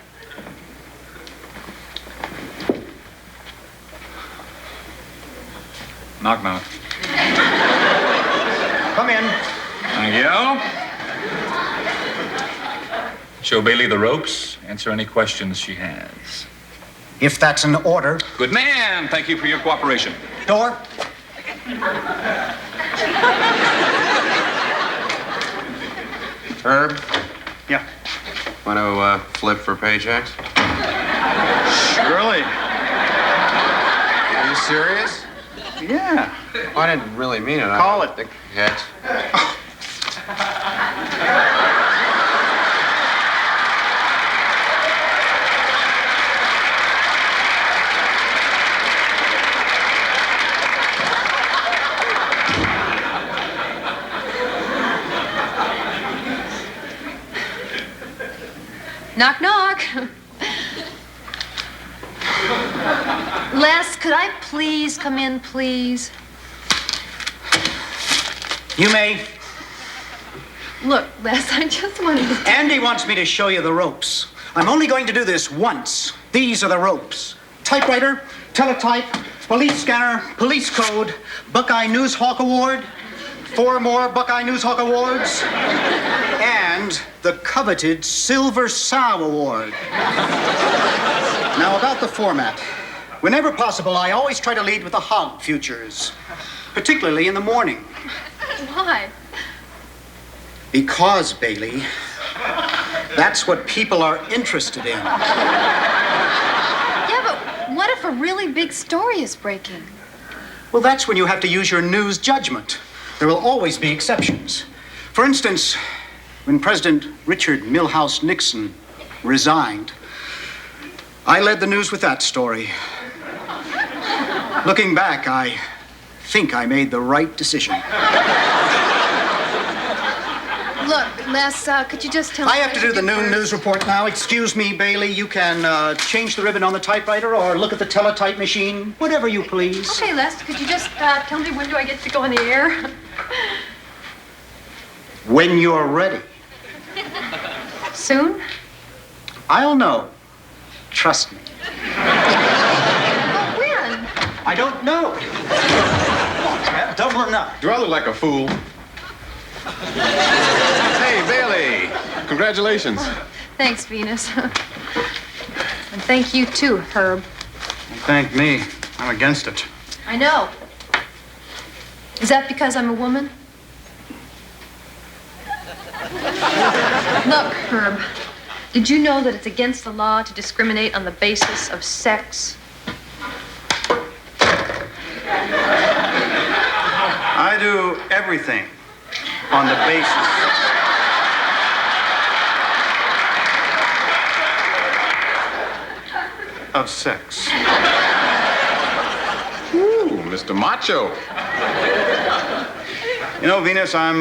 Knock, knock. Come in. Thank you. Show Bailey the ropes. Answer any questions she has. If that's an order. Good man. Thank you for your cooperation. Door. Herb, Yeah. want to flip for paychecks? Surely. Are you serious? Yeah. I didn't really mean it. Call it. Heads. Knock, knock. Les, could I please come in, please? You may. Look, Les, I just wanted to... Andy wants me to show you the ropes. I'm only going to do this once. These are the ropes. Typewriter, teletype, police scanner, police code, Buckeye News Hawk Award, 4 more Buckeye News Hawk Awards, and the coveted Silver Sow Award. Now, about the format. Whenever possible, I always try to lead with the hog futures, particularly in the morning. Why? Because, Bailey, that's what people are interested in. Yeah, but what if a really big story is breaking? Well, that's when you have to use your news judgment. There will always be exceptions. For instance, when President Richard Milhouse Nixon resigned, I led the news with that story. Looking back, I think I made the right decision. Look, Les, could you just tell me... I have to do the noon news report now. Excuse me, Bailey. You can change the ribbon on the typewriter or look at the teletype machine. Whatever you please. Okay, Les, could you just tell me when do I get to go on the air? When you're ready. Soon? I'll know. Trust me. But when? I don't know. Double or not. Do I look like a fool? Hey, Bailey. Congratulations. Thanks, Venus. And thank you, too, Herb. Thank me. I'm against it. I know. Is that because I'm a woman? Look, Herb, did you know that it's against the law to discriminate on the basis of sex? I do everything on the basis of sex. Ooh, Mr. Macho. You know, Venus, I'm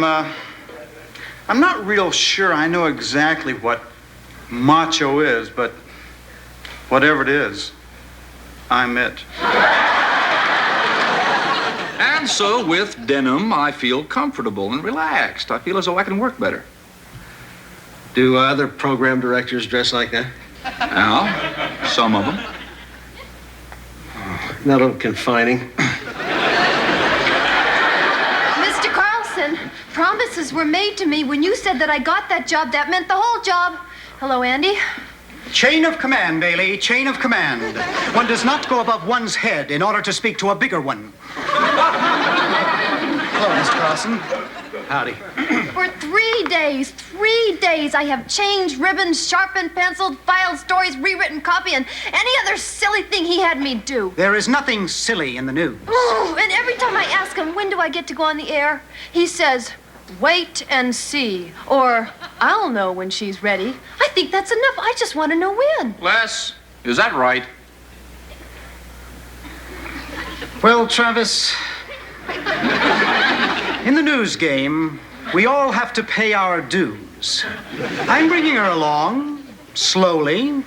not real sure I know exactly what macho is, but whatever it is, I'm it. And so with denim, I feel comfortable and relaxed. I feel as though I can work better. Do other program directors dress like that? Now, some of them. Not a little confining. Mr. Carlson, promises were made to me. When you said that I got that job, that meant the whole job. Hello, Andy. Chain of command, Bailey, chain of command. One does not go above one's head in order to speak to a bigger one. Hello, Mr. Carlson. Howdy. For 3 days, I have changed ribbons, sharpened, penciled, filed stories, rewritten copy, and any other silly thing he had me do. There is nothing silly in the news. Oh, and every time I ask him, when do I get to go on the air, he says, wait and see, or I'll know when she's ready. I think think that's enough. I just want to know when. Les, is that right? Well, Travis, in the news game, we all have to pay our dues. I'm bringing her along, slowly.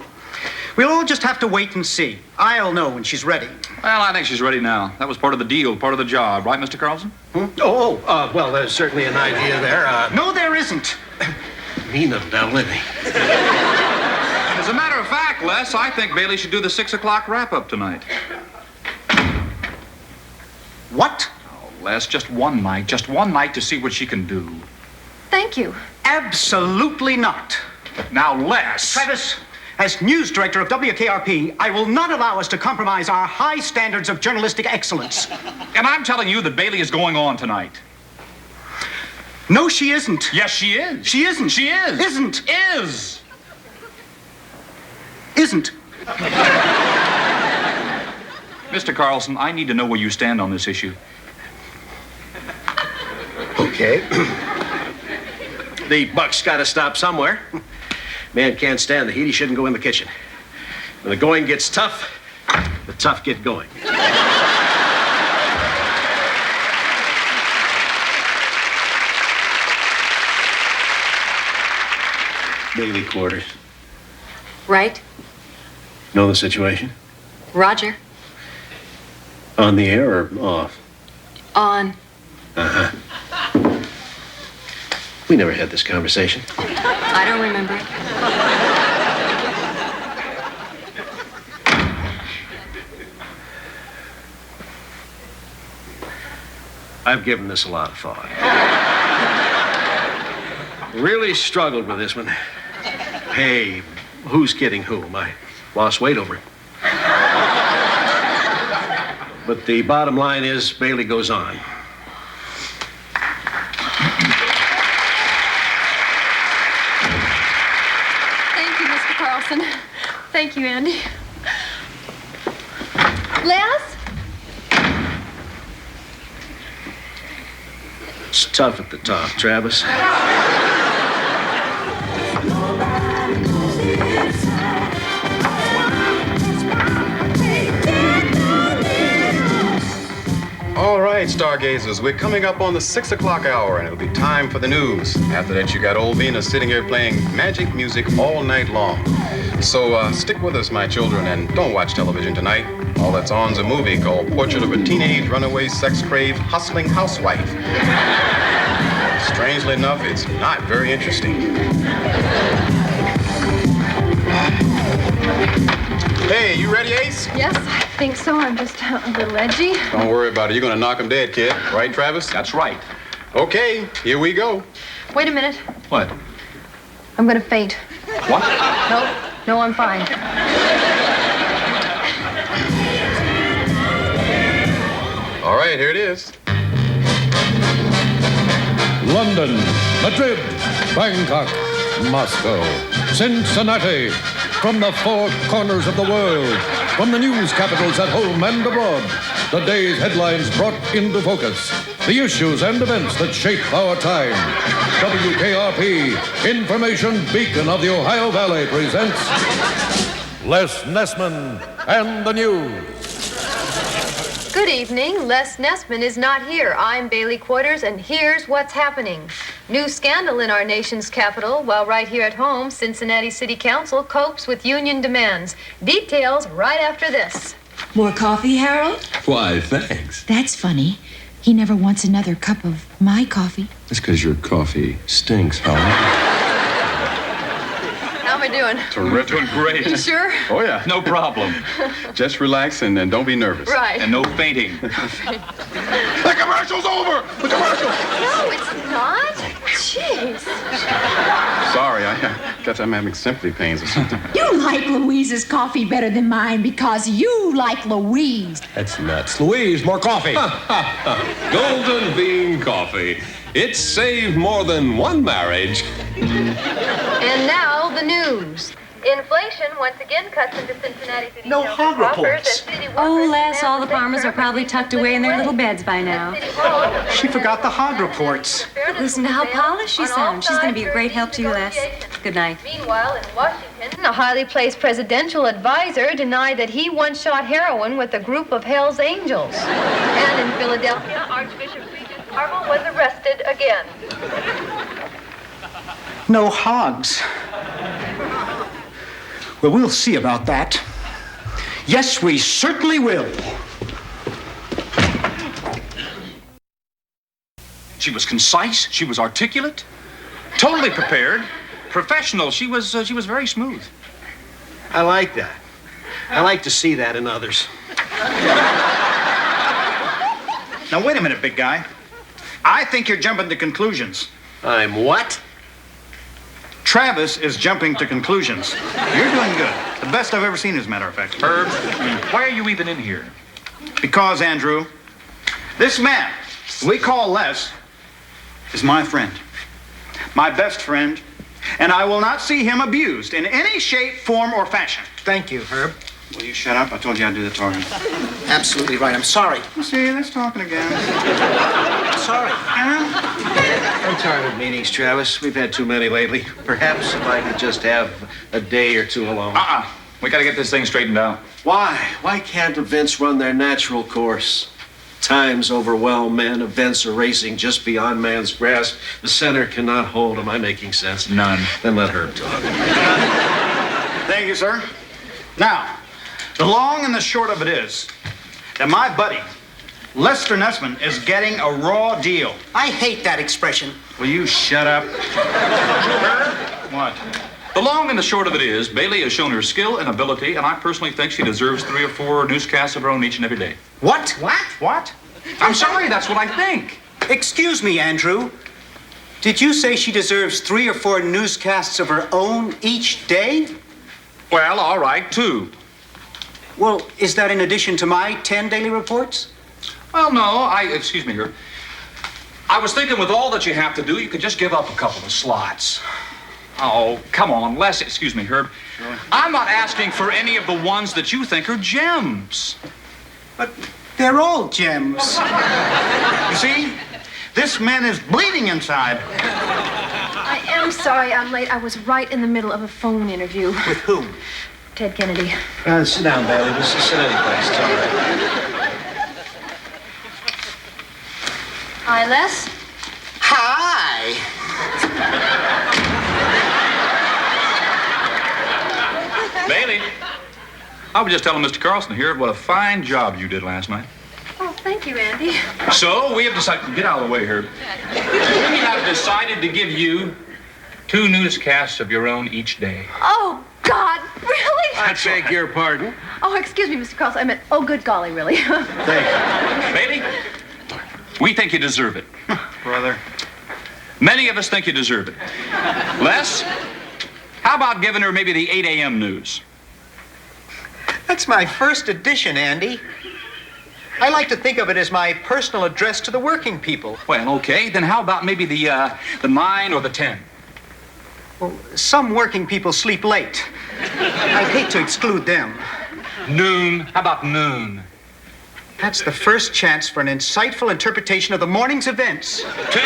We'll all just have to wait and see. I'll know when she's ready. Well, I think she's ready now. That was part of the deal, part of the job. Right, Mr. Carlson? Well, there's certainly an idea there. No, there isn't. Mean of the living. As a matter of fact, Les, I think Bailey should do the 6 o'clock wrap-up tonight. What? Oh, Les, just one night to see what she can do. Thank you. Absolutely not. Now, Les! Travis, as news director of WKRP, I will not allow us to compromise our high standards of journalistic excellence. And I'm telling you that Bailey is going on tonight. No, she isn't. Yes, she is. She isn't. She is. Isn't. Is. Isn't. Mr. Carlson, I need to know where you stand on this issue. Okay. The buck's got to stop somewhere. Man can't stand the heat. He shouldn't go in the kitchen. When the going gets tough, the tough get going. Bailey quarters. Right? Know the situation? Roger. On the air or off? On. Uh-huh. We never had this conversation. I don't remember it. I've given this a lot of thought. Really struggled with this one. Hey, who's kidding whom? I lost weight over it. But the bottom line is Bailey goes on. Thank you, Mr. Carlson. Thank you, Andy. Les? It's tough at the top, Travis. All right, stargazers, we're coming up on the 6 o'clock hour, and it'll be time for the news. After that, you got old Venus sitting here playing magic music all night long. So stick with us, my children, and don't watch television tonight. All that's on's a movie called Portrait of a Teenage Runaway Sex-Craved Hustling Housewife. Strangely enough, it's not very interesting. Hey, you ready, Ace? Yes, I think so. I'm just a little edgy. Don't worry about it. You're going to knock him dead, kid. Right, Travis? That's right. Okay, here we go. Wait a minute. What? I'm going to faint. What? No, I'm fine. All right, here it is. London, Madrid, Bangkok, Moscow, Cincinnati. From the four corners of the world, from the news capitals at home and abroad, the day's headlines brought into focus, the issues and events that shape our time. WKRP, information beacon of the Ohio Valley, presents Les Nessman and the News. Good evening. Les Nessman is not here. I'm Bailey Quarters, and here's what's happening. New scandal in our nation's capital, while right here at home, Cincinnati City Council copes with union demands. Details right after this. More coffee, Harold? Why, thanks. That's funny. He never wants another cup of my coffee. That's because your coffee stinks, Howard. How am I doing? Terrific. Doing great. You sure? Oh, yeah. No problem. Just relax and don't be nervous. Right. And no fainting. The commercial's over! The commercial! No, it's not. Jeez. Sorry, I guess I'm having sympathy pains or something. You like Louise's coffee better than mine because you like Louise. That's nuts. Louise, more coffee. Golden Bean Coffee. It's saved more than one marriage. And now the news. Inflation once again cuts into Cincinnati City No Council hog coffers reports. as city Oh, workers Les, demand all the that they farmers are curb probably abusive tucked away in their living little wage. beds by now. City Hall has She forgot the hog reports. Listen to how polished she sounds. She's going to be a great help to you, Les. Good night. Meanwhile, in Washington, a highly placed presidential advisor denied that he once shot heroin with a group of Hell's Angels. And in Philadelphia, Archbishop Regis Harville was arrested again. No hogs. Well, we'll see about that. Yes, we certainly will. She was concise. She was articulate. Totally prepared. Professional. She was very smooth. I like that. I like to see that in others. Now, wait a minute, big guy. I think you're jumping to conclusions. I'm what? Travis is jumping to conclusions. You're doing good. The best I've ever seen, as a matter of fact. Herb, why are you even in here? Because, Andrew, this man we call Les is my friend. My best friend. And I will not see him abused in any shape, form, or fashion. Thank you, Herb. Will you shut up? I told you I'd do the talking. Absolutely right. I'm sorry. See, that's talking again. Sorry. I'm tired of meetings, Travis. We've had too many lately. Perhaps if I could just have a day or two alone. We got to get this thing straightened out. Why? Why can't events run their natural course? Times overwhelm men. Events are racing just beyond man's grasp. The center cannot hold. Am I making sense? None. Then let Herb talk. Thank you, sir. Now, the long and the short of it is that my buddy, Lester Nessman, is getting a raw deal. I hate that expression. Will you shut up? What? The long and the short of it is, Bailey has shown her skill and ability, and I personally think she deserves 3 or 4 newscasts of her own each and every day. What? What? I'm sorry, that's what I think. Excuse me, Andrew. Did you say she deserves 3 or 4 newscasts of her own each day? Well, all right, 2. Well, is that in addition to my 10 daily reports? Well, no, excuse me here. I was thinking with all that you have to do, you could just give up a couple of slots. Oh, come on, Les, excuse me, Herb. Sure. I'm not asking for any of the ones that you think are gems. But they're all gems. You see? This man is bleeding inside. I am sorry I'm late. I was right in the middle of a phone interview. With whom? Ted Kennedy. Sit down, Bailey. This is sit any place. It's all right. Hi, Les. Hi. Bailey, I was just telling Mr. Carlson here what a fine job you did last night. Oh, thank you, Andy. So we have decided, get out of the way, Herb. We have decided to give you 2 newscasts of your own each day. Oh, God, really? I beg your pardon. Oh, excuse me, Mr. Carlson. I meant, oh, good golly, really. Thank you. Bailey, we think you deserve it. Brother. Many of us think you deserve it. Les, how about giving her maybe the 8 a.m. news? That's my first edition, Andy. I like to think of it as my personal address to the working people. Well, okay. Then how about maybe the 9 or the 10? Well, some working people sleep late. I'd hate to exclude them. Noon. How about noon? That's the first chance for an insightful interpretation of the morning's events. 2.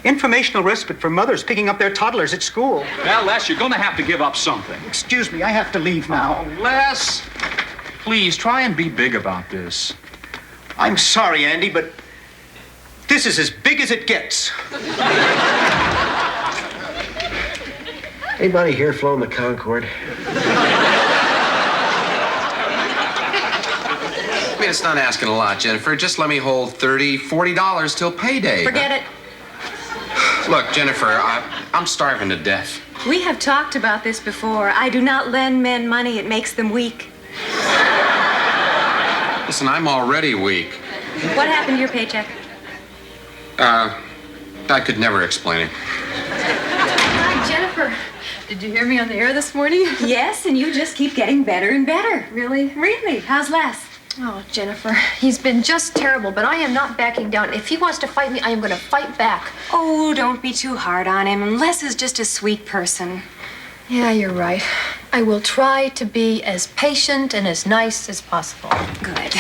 Informational respite for mothers picking up their toddlers at school. Well, Les, you're going to have to give up something. Excuse me, I have to leave now. Oh, Les, please try and be big about this. I'm sorry, Andy, but this is as big as it gets. Anybody here flown the Concorde? I mean, it's not asking a lot, Jennifer. Just let me hold $30, $40 till payday. Forget it. Look, Jennifer, I'm starving to death. We have talked about this before. I do not lend men money. It makes them weak. Listen, I'm already weak. What happened to your paycheck? I could never explain it. Hi, Jennifer. Did you hear me on the air this morning? Yes, and you just keep getting better and better. Really? Really? How's Les? Oh, Jennifer, he's been just terrible, but I am not backing down. If he wants to fight me, I am going to fight back. Oh, don't be too hard on him. Les is just a sweet person. Yeah, you're right. I will try to be as patient and as nice as possible. Good.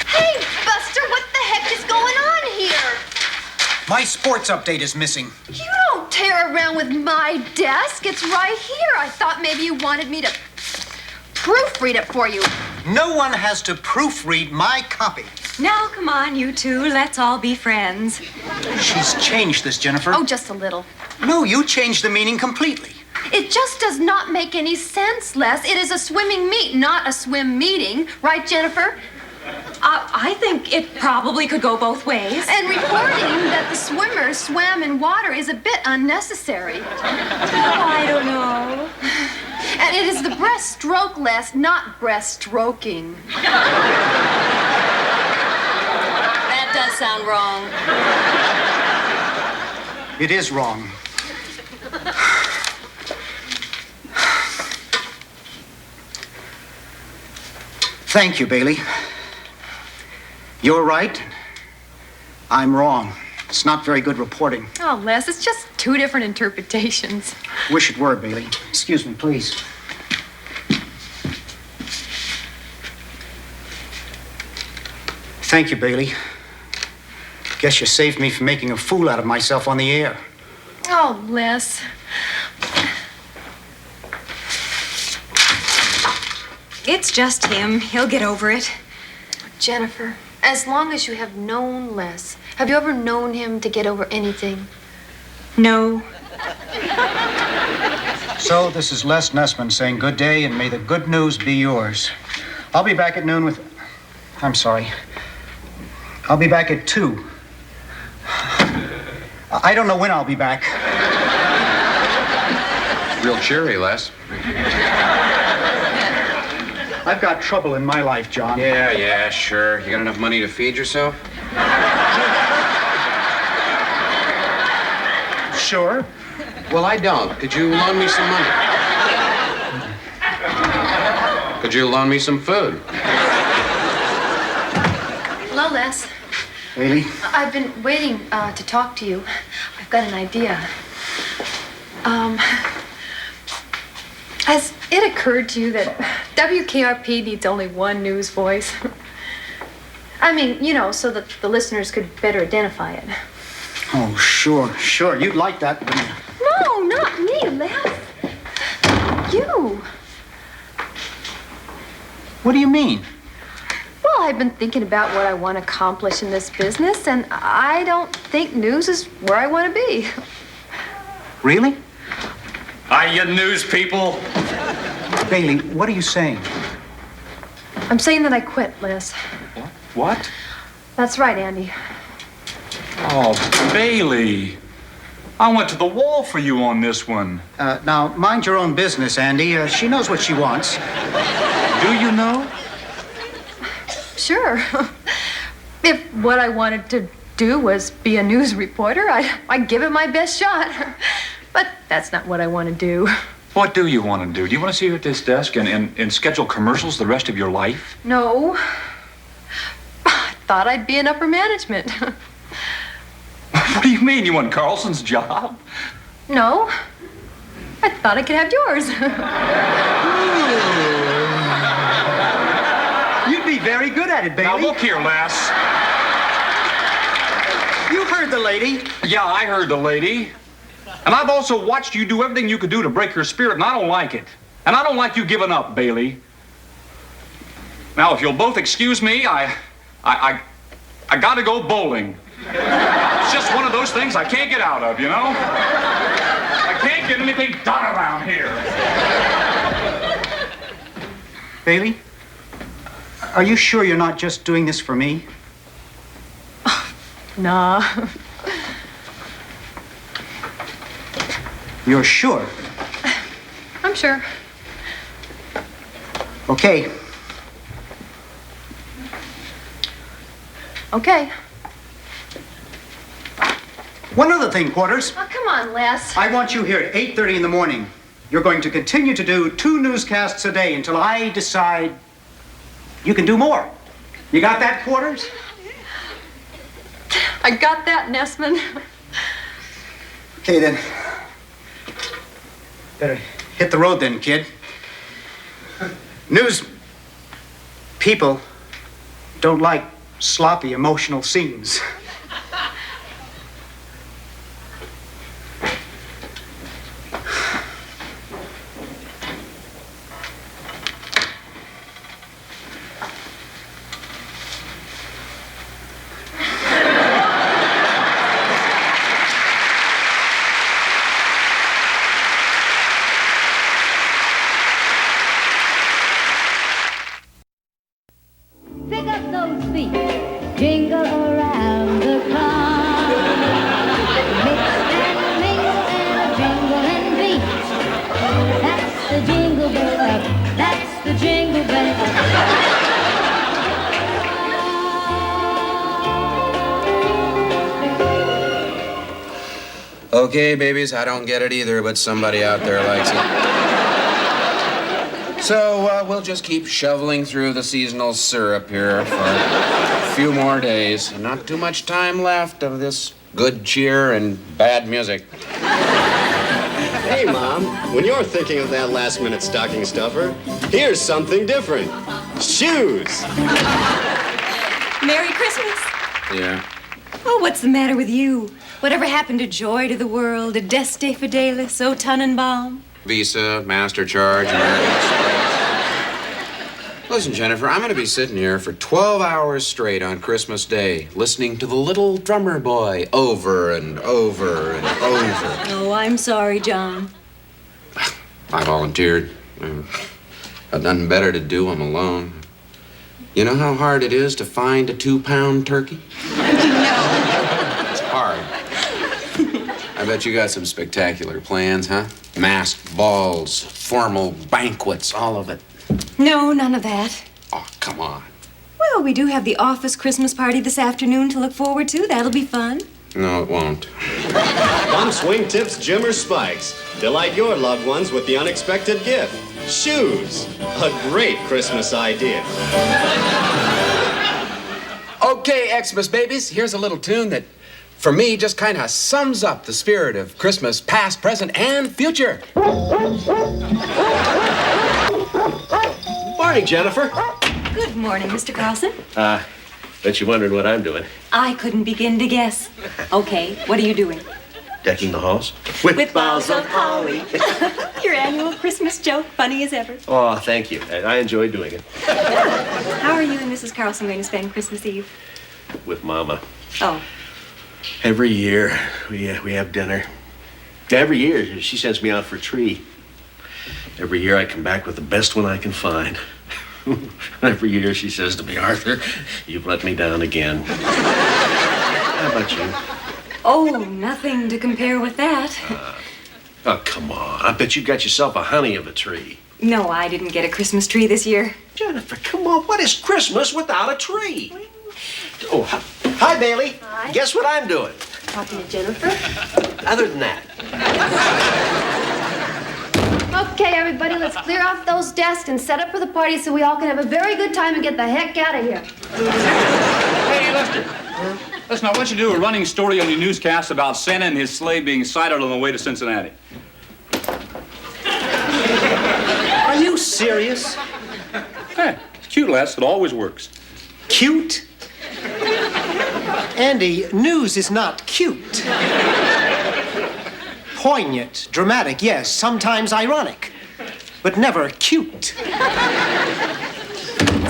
Hey, Buster, what the heck is going on here? My sports update is missing. You don't tear around with my desk. It's right here. I thought maybe you wanted me to proofread it for you. No one has to proofread my copy. Now, come on, you two. Let's all be friends. She's changed this, Jennifer. Oh, just a little. No, you changed the meaning completely. It just does not make any sense, Les. It is a swimming meet, not a swim meeting. Right, Jennifer? I think it probably could go both ways. And reporting that the swimmers swam in water is a bit unnecessary. I don't know. And it is the breaststroke, Les, not breaststroking. That does sound wrong. It is wrong. Thank you, Bailey. You're right. I'm wrong. It's not very good reporting. Oh, Les, it's just two different interpretations. Wish it were, Bailey. Excuse me, please. Thank you, Bailey. Guess you saved me from making a fool out of myself on the air. Oh, Les. It's just him. He'll get over it. Jennifer, as long as you have known Les, have you ever known him to get over anything? No. So, this is Les Nessman saying good day and may the good news be yours. I'll be back at noon with... I'm sorry. I'll be back at 2. I don't know when I'll be back. Real cheery, Les. I've got trouble in my life, John. Yeah, sure. You got enough money to feed yourself? Sure. Well, I don't. Could you loan me some money? Could you loan me some food? Hello, Les. Bailey? I've been waiting to talk to you. I've got an idea. Has it occurred to you that WKRP needs only one news voice? I mean, you know, so that the listeners could better identify it. Oh, sure. You'd like that, wouldn't you? No, not me, Les. You. What do you mean? Well, I've been thinking about what I want to accomplish in this business, and I don't think news is where I want to be. Really? Hi, you news people. Bailey, what are you saying? I'm saying that I quit, Les. What? That's right, Andy. Oh, Bailey. I went to the wall for you on this one. Now, mind your own business, Andy. She knows what she wants. Do you know? Sure. If what I wanted to do was be a news reporter, I'd give it my best shot. But that's not what I want to do. What do you want to do? Do you want to sit here at this desk and schedule commercials the rest of your life? No. I thought I'd be in upper management. What do you mean? You want Carlson's job? No. I thought I could have yours. You'd be very good at it, Bailey. Now, look here, Les. You heard the lady. Yeah, I heard the lady. And I've also watched you do everything you could do to break her spirit, and I don't like it. And I don't like you giving up, Bailey. Now, if you'll both excuse me, I gotta go bowling. It's just one of those things I can't get out of, you know? I can't get anything done around here. Bailey, are you sure you're not just doing this for me? Nah. You're sure? I'm sure. Okay. Okay. One other thing, Quarters. Oh, come on, Les. I want you here at 8:30 in the morning. You're going to continue to do 2 newscasts a day until I decide you can do more. You got that, Quarters? I got that, Nessman. Okay, then. Better hit the road then, kid. News people don't like sloppy emotional scenes. Pick up those feet, jingle around the clock. Mix and mingle and a jingle and beat. That's the jingle bell, that's the jingle bell. Okay, babies, I don't get it either, but somebody out there likes it. So we'll just keep shoveling through the seasonal syrup here for a few more days. Not too much time left of this good cheer and bad music. Hey, Mom, when you're thinking of that last-minute stocking stuffer, here's something different. Shoes! Merry Christmas. Yeah. Oh, what's the matter with you? Whatever happened to joy to the world, a Deste Fidelis, O Tannenbaum? Visa, Master Charge, American Express. Listen, Jennifer, I'm going to be sitting here for 12 hours straight on Christmas Day, listening to the Little Drummer Boy over and over and over. Oh, I'm sorry, John. I volunteered. Got nothing better to do. I'm alone. You know how hard it is to find a 2-pound turkey? No. It's hard. I bet you got some spectacular plans, huh? Masked balls, formal banquets, all of it. No, none of that. Oh, come on. Well, we do have the office Christmas party this afternoon to look forward to. That'll be fun. No, it won't. Bumps, wingtips, Jim, or spikes. Delight your loved ones with the unexpected gift. Shoes. A great Christmas idea. Okay, Xmas babies, here's a little tune that, for me, just kind of sums up the spirit of Christmas past, present, and future. Morning, Jennifer. Good morning, Mr. Carlson. Bet you wondered what I'm doing. I couldn't begin to guess. Okay, what are you doing? Decking the halls. With boughs of holly. Your annual Christmas joke, funny as ever. Oh, thank you. I enjoy doing it. How are you and Mrs. Carlson going to spend Christmas Eve? With Mama. Oh, Every year, we have dinner. Every year, she sends me out for a tree. Every year, I come back with the best one I can find. Every year, she says to me, Arthur, you've let me down again. How about you? oh, nothing to compare with that. Oh, come on. I bet you got yourself a honey of a tree. No, I didn't get a Christmas tree this year. Jennifer, come on. What is Christmas without a tree? Oh, hi, Bailey. Hi. Guess what I'm doing? Talking to Jennifer. Other than that. Okay, everybody, let's clear off those desks and set up for the party so we all can have a very good time and get the heck out of here. Hey, Lester. Listen, I want you to do a running story on your newscast about Santa and his sleigh being sighted on the way to Cincinnati. Are you serious? Hey, it's cute, Les. It always works. Cute? Andy, news is not cute. Poignant, dramatic, yes, sometimes ironic, but never cute.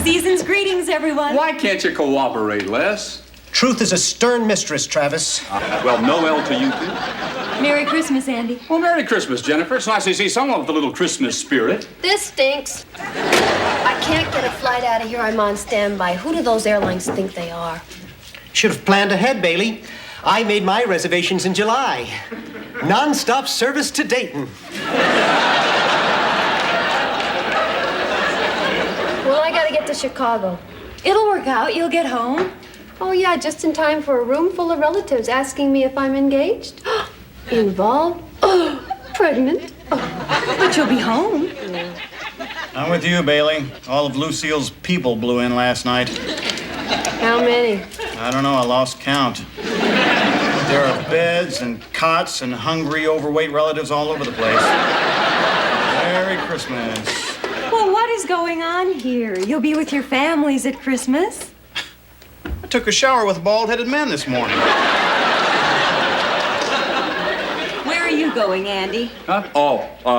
Season's greetings, everyone. Why can't you cooperate, Les? Truth is a stern mistress, Travis. Well, Noel to you, too. Merry Christmas, Andy. Well, Merry Christmas, Jennifer. It's nice to see someone with a little Christmas spirit. This stinks. I can't get a flight out of here. I'm on standby. Who do those airlines think they are? Should have planned ahead, Bailey. I made my reservations in July. Non-stop service to Dayton. Well, I gotta get to Chicago. It'll work out. You'll get home. Oh, yeah, just in time for a room full of relatives asking me if I'm engaged. Involved. Pregnant. But you'll be home. Yeah. I'm with you, Bailey. All of Lucille's people blew in last night. How many? I don't know, I lost count. There are beds and cots and hungry, overweight relatives all over the place. Merry Christmas. Well, what is going on here? You'll be with your families at Christmas? I took a shower with bald-headed men this morning. Where are you going, Andy? Huh?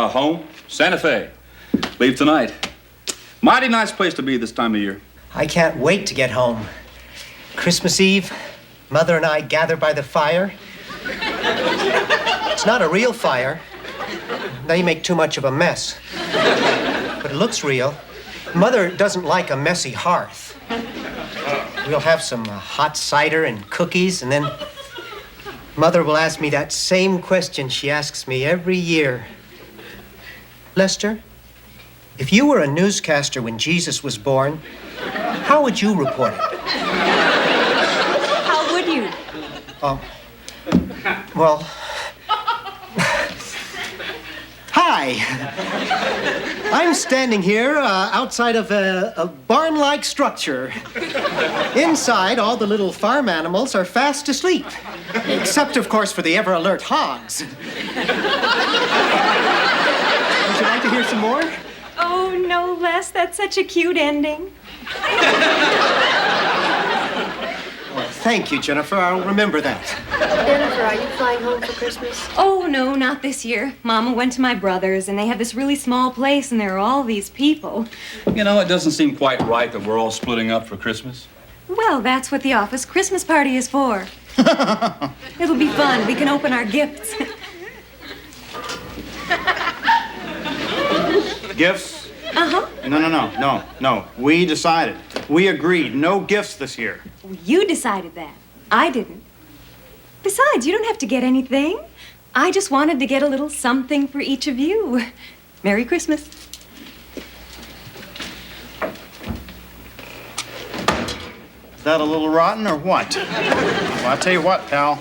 Home. Santa Fe. Leave tonight. Mighty nice place to be this time of year. I can't wait to get home. Christmas Eve, Mother and I gather by the fire. It's not a real fire. They make too much of a mess. But it looks real. Mother doesn't like a messy hearth. We'll have some hot cider and cookies, and then Mother will ask me that same question she asks me every year. Lester, if you were a newscaster when Jesus was born, how would you report it? How would you? Well, hi. I'm standing here outside of a barn-like structure. Inside, all the little farm animals are fast asleep. Except, of course, for the ever-alert hogs. Would you like to hear some more? Oh, no, Les, that's such a cute ending. Well, thank you, Jennifer. I'll remember that. Jennifer, are you flying home for Christmas? Oh, no, not this year. Mama went to my brother's, and they have this really small place, and there are all these people. You know, it doesn't seem quite right that we're all splitting up for Christmas. Well, that's what the office Christmas party is for. It'll be fun. We can open our gifts. Gifts? Uh-huh. No. We decided. We agreed. No gifts this year. You decided that. I didn't. Besides, you don't have to get anything. I just wanted to get a little something for each of you. Merry Christmas. Is that a little rotten or what? Well, I'll tell you what, pal.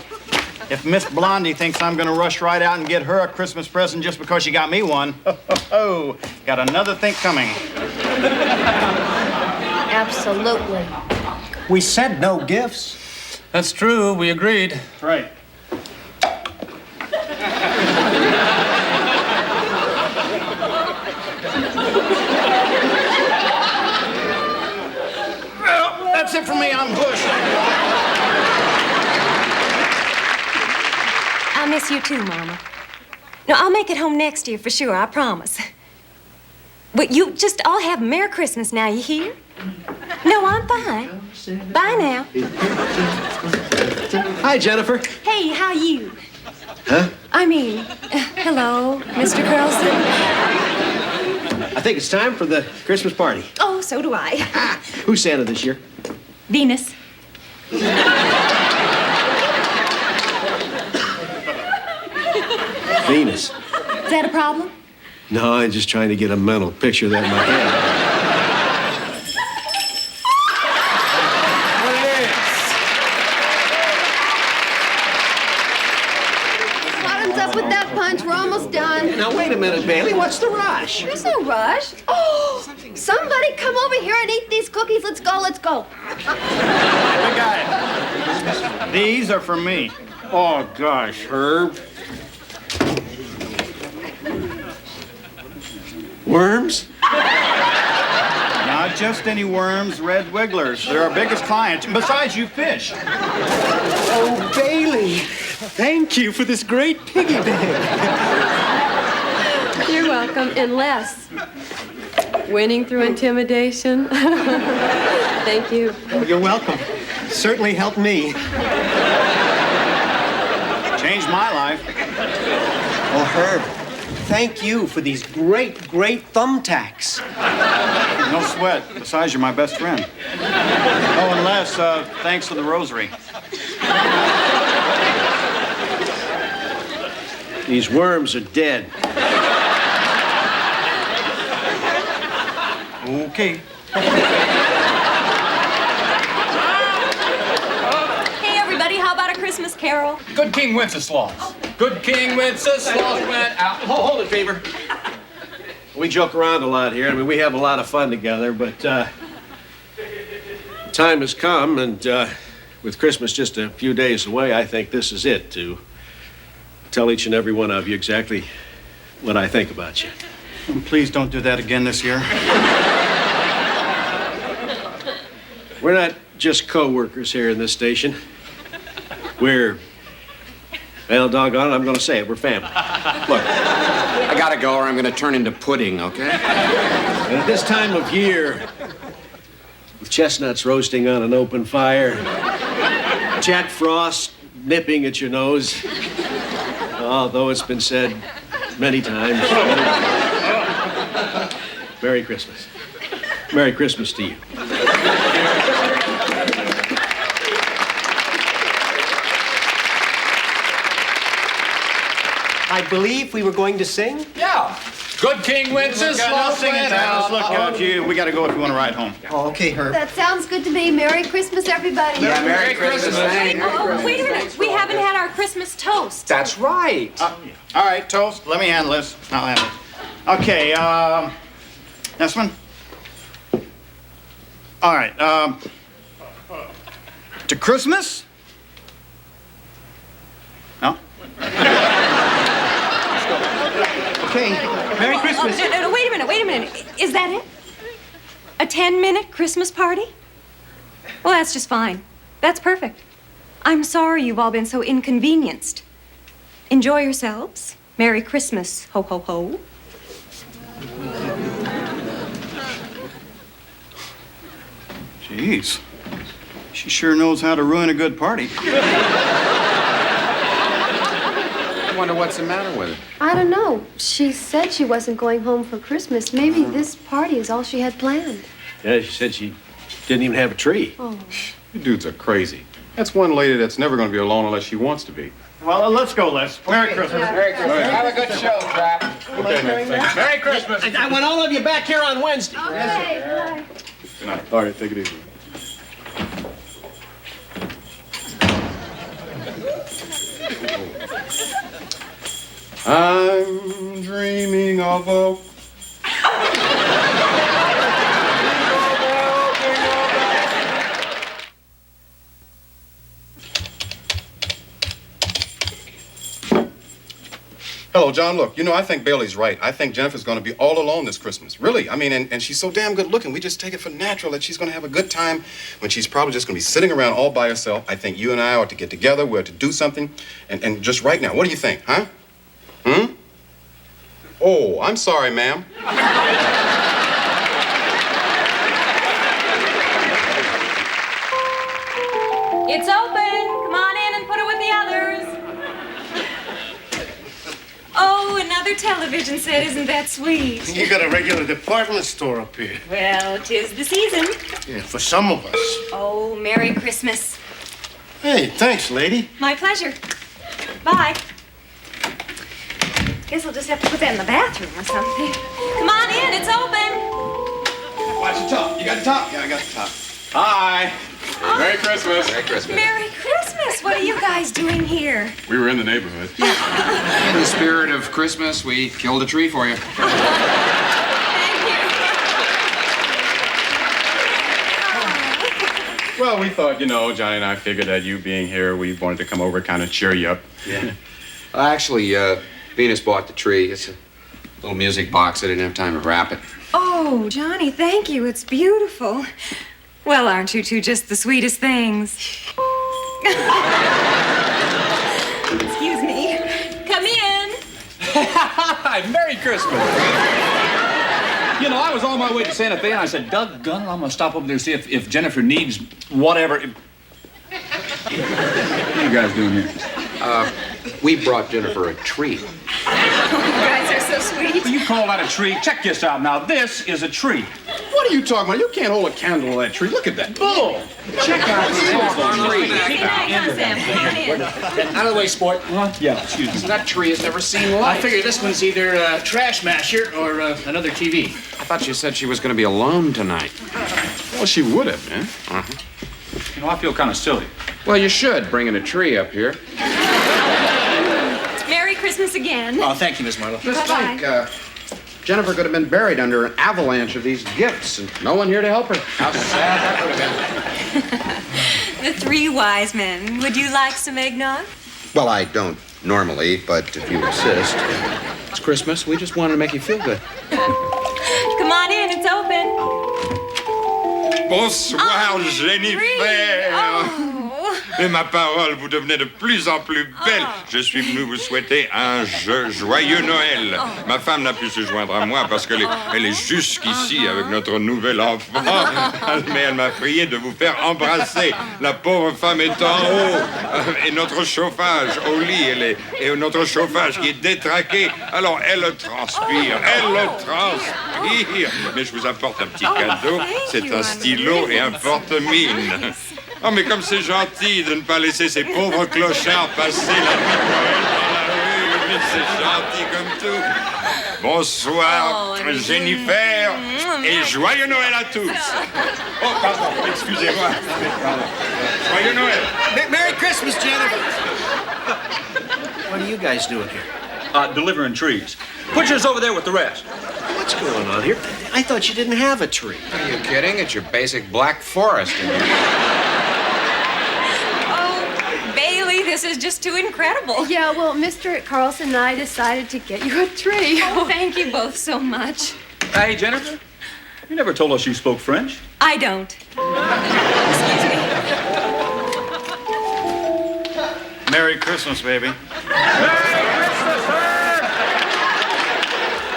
If Miss Blondie thinks I'm gonna rush right out and get her a Christmas present just because she got me one, got another think coming. Absolutely. We said no gifts. That's true. We agreed. Right. Well, that's it for me. I'm Bush. I'll miss you too, Mama. No, I'll make it home next year for sure, I promise. But you just all have a Merry Christmas now, you hear? No, I'm fine. Bye now. Hi, Jennifer. Hey, how you? Huh? Hello, Mr. Carlson. I think it's time for the Christmas party. Oh, so do I. Who's Santa this year? Venus. Venus. Is that a problem? No, I'm just trying to get a mental picture of that in my head. Bottoms up with that punch. We're almost done. Now, wait a minute, Bailey. What's the rush? There's no rush. Oh, somebody come over here and eat these cookies. Let's go, let's go. I got it. These are for me. Oh, gosh, Herb. Worms? Not just any worms, red wigglers. They're our biggest client. Besides, you fish. Oh, Bailey, thank you for this great piggy bank. You're welcome, unless winning through intimidation. Thank you. Oh, you're welcome. Certainly helped me. Changed my life. Oh, Herb, thank you for these great thumbtacks. No sweat. Besides, you're my best friend. Oh, and Les, thanks for the rosary. These worms are dead. Okay. Hey, everybody, how about a Christmas carol? Good King Wenceslas. Good King Wenceslas went out. Hold it, Fever. We joke around a lot here. I mean, we have a lot of fun together, but time has come, and with Christmas just a few days away, I think this is it, to tell each and every one of you exactly what I think about you. And please don't do that again this year. We're not just co-workers here in this station. We're, well, doggone it, I'm going to say it. We're family. Look, I gotta go or I'm gonna turn into pudding, okay? and at this time of year, with chestnuts roasting on an open fire, Jack Frost nipping at your nose, although it's been said many times. Merry Christmas. Merry Christmas to you. I believe we were going to sing? Yeah. Good King Wenceslas. No singing time. Look, we got to go if you want to ride home. Oh, okay, Herb. That sounds good to me. Merry Christmas, everybody. Yeah, Merry Christmas. Oh, wait a minute. We haven't had our Christmas toast. That's right. All right, Toast, let me handle this. I'll handle it. Okay, this one. All right, to Christmas? No? Okay, Merry Christmas. No, wait a minute. Is that it? A 10-minute Christmas party? Well, that's just fine. That's perfect. I'm sorry you've all been so inconvenienced. Enjoy yourselves. Merry Christmas. Ho, ho, ho. Jeez. She sure knows how to ruin a good party. I wonder what's the matter with her. I don't know. She said she wasn't going home for Christmas. Maybe this party is all she had planned. Yeah, she said she didn't even have a tree. Oh. You dudes are crazy. That's one lady that's never going to be alone unless she wants to be. Well, let's go, Les. Merry Christmas. Merry Christmas. Have a good show, Jack. Okay, man. Thank you. Merry Christmas. I want all of you back here on Wednesday. Okay, bye. Good night. All right, take it easy. I'm dreaming of a... Hello, John. Look, I think Bailey's right. I think Jennifer's going to be all alone this Christmas. Really. I mean, and she's so damn good looking. We just take it for natural that she's going to have a good time when she's probably just going to be sitting around all by herself. I think you and I ought to get together. We're to do something. And just right now, what do you think, huh? Oh, I'm sorry, ma'am. It's open. Come on in and put it with the others. Oh, another television set. Isn't that sweet? You got a regular department store up here. Well, 'tis the season. Yeah, for some of us. Oh, Merry Christmas. Hey, thanks, lady. My pleasure. Bye. Guess I'll just have to put that in the bathroom or something. Come on in. It's open. Watch the top. You got the top? Yeah, I got the top. Hi. Merry Christmas. Merry Christmas. Merry Christmas. What are you guys doing here? We were in the neighborhood. In the spirit of Christmas, we killed a tree for you. Well, we thought, Johnny and I figured that you being here, we wanted to come over, kind of cheer you up. Yeah. Actually, Venus bought the tree. It's a little music box. I didn't have time to wrap it. Oh, Johnny, thank you. It's beautiful. Well, aren't you two just the sweetest things? Excuse me. Come in. Hi, Merry Christmas. I was on my way to Santa Fe, and I said, doggone it, I'm going to stop over there and see if Jennifer needs whatever. What are you guys doing here? We brought Jennifer a tree. You guys are so sweet. You call that a tree? Check this out now. This is a tree. What are you talking about? You can't hold a candle to that tree. Look at that. Bull. Check out this tree. Out of the way, sport. Yeah, excuse me. That tree has never seen light. I figure this one's either a trash masher or another TV. I thought you said she was going to be alone tonight. Well, she would have, man. I feel kind of silly. Well, you should, bringing a tree up here. Merry Christmas again. Oh, thank you, Miss Marlowe. Just think, Jennifer could have been buried under an avalanche of these gifts and no one here to help her. How sad that would have The three wise men. Would you like some eggnog? been. Well, I don't normally, but if you insist. It's Christmas. We just wanted to make you feel good. Come on in, it's open. Bonsoir, Jennifer. Et ma parole, vous devenez de plus en plus belle. Je suis venu vous souhaiter un joyeux Noël. Ma femme n'a pu se joindre à moi parce qu'elle est jusqu'ici avec notre nouvel enfant. Mais elle m'a prié de vous faire embrasser. La pauvre femme est en haut. Et notre chauffage au lit, et notre chauffage qui est détraqué. Alors elle transpire, Mais je vous apporte un petit cadeau. C'est un stylo et un porte-mine. Oh, mais comme c'est gentil de ne pas laisser ces pauvres clochards passer la nuit de Noël dans la rue. Mais c'est gentil comme tout. Bonsoir, Jennifer, et joyeux Noël à tous. Oh, pardon, excusez-moi. Joyeux Noël. Merry Christmas, Jennifer. What are you guys doing here? Delivering trees. Put yours over there with the rest. What's going on here? I thought you didn't have a tree. Are you kidding? It's your basic black forest in here. Bailey, this is just too incredible. Yeah, well, Mr. Carlson and I decided to get you a tree. Oh, thank you both so much. Hey, Jennifer, you never told us you spoke French. I don't. Excuse me. Merry Christmas, baby.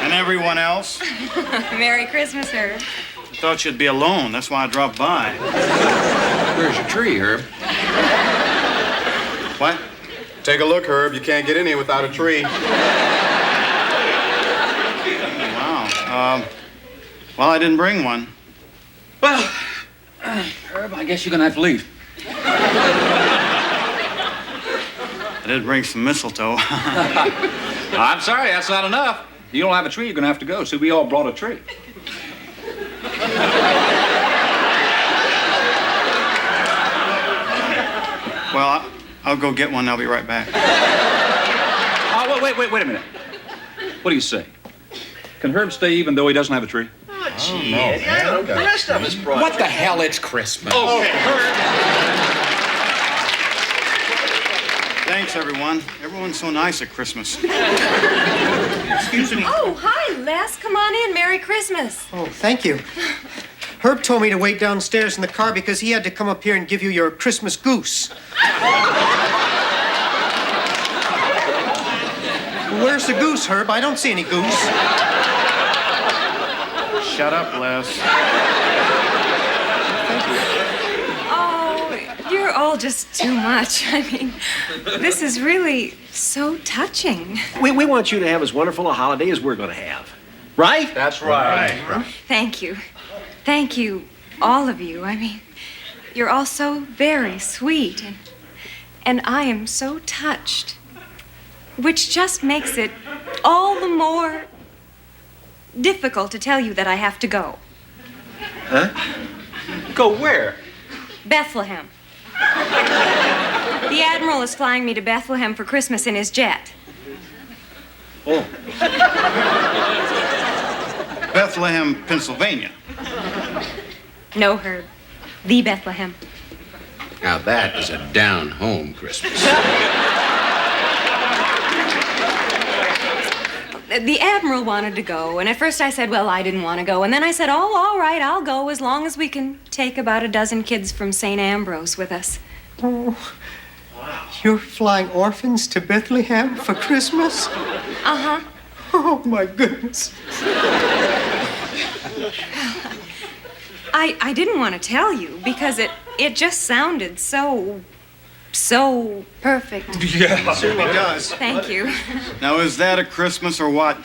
And everyone else. Merry Christmas, Herb. I thought you'd be alone. That's why I dropped by. Where's your tree, Herb? What? Take a look, Herb. You can't get in here without a tree. Wow. Well, I didn't bring one. Well, Herb, I guess you're gonna have to leave. I did bring some mistletoe. I'm sorry, that's not enough. You don't have a tree, you're gonna have to go. See, we all brought a tree. Well, I'll go get one. I'll be right back. Oh, wait a minute. What do you say? Can Herb stay even though he doesn't have a tree? Oh, gee, the rest of us brought What the hell? It's Christmas. Okay, Herb. Thanks, everyone. Everyone's so nice at Christmas. Excuse me. Oh, hi, Les. Come on in. Merry Christmas. Oh, thank you. Herb told me to wait downstairs in the car because he had to come up here and give you your Christmas goose. Where's the goose, Herb? I don't see any goose. Shut up, Les. Oh, you're all just too much. I mean, this is really so touching. We want you to have as wonderful a holiday as we're going to have. Right? That's right. Thank you. Thank you, all of you. I mean, you're all so very sweet, and I am so touched, which just makes it all the more difficult to tell you that I have to go. Huh? Go where? Bethlehem. The Admiral is flying me to Bethlehem for Christmas in his jet. Oh. Bethlehem, Pennsylvania. No, Herb. The Bethlehem. Now that is a down-home Christmas. The Admiral wanted to go, and at first I said, well, I didn't want to go. And then I said, oh, all right, I'll go as long as we can take about a dozen kids from St. Ambrose with us. Oh, wow. You're flying orphans to Bethlehem for Christmas? Uh-huh. Oh, my goodness. I didn't want to tell you because it just sounded so perfect. Yeah, it certainly does. Thank you. Now, is that a Christmas or what?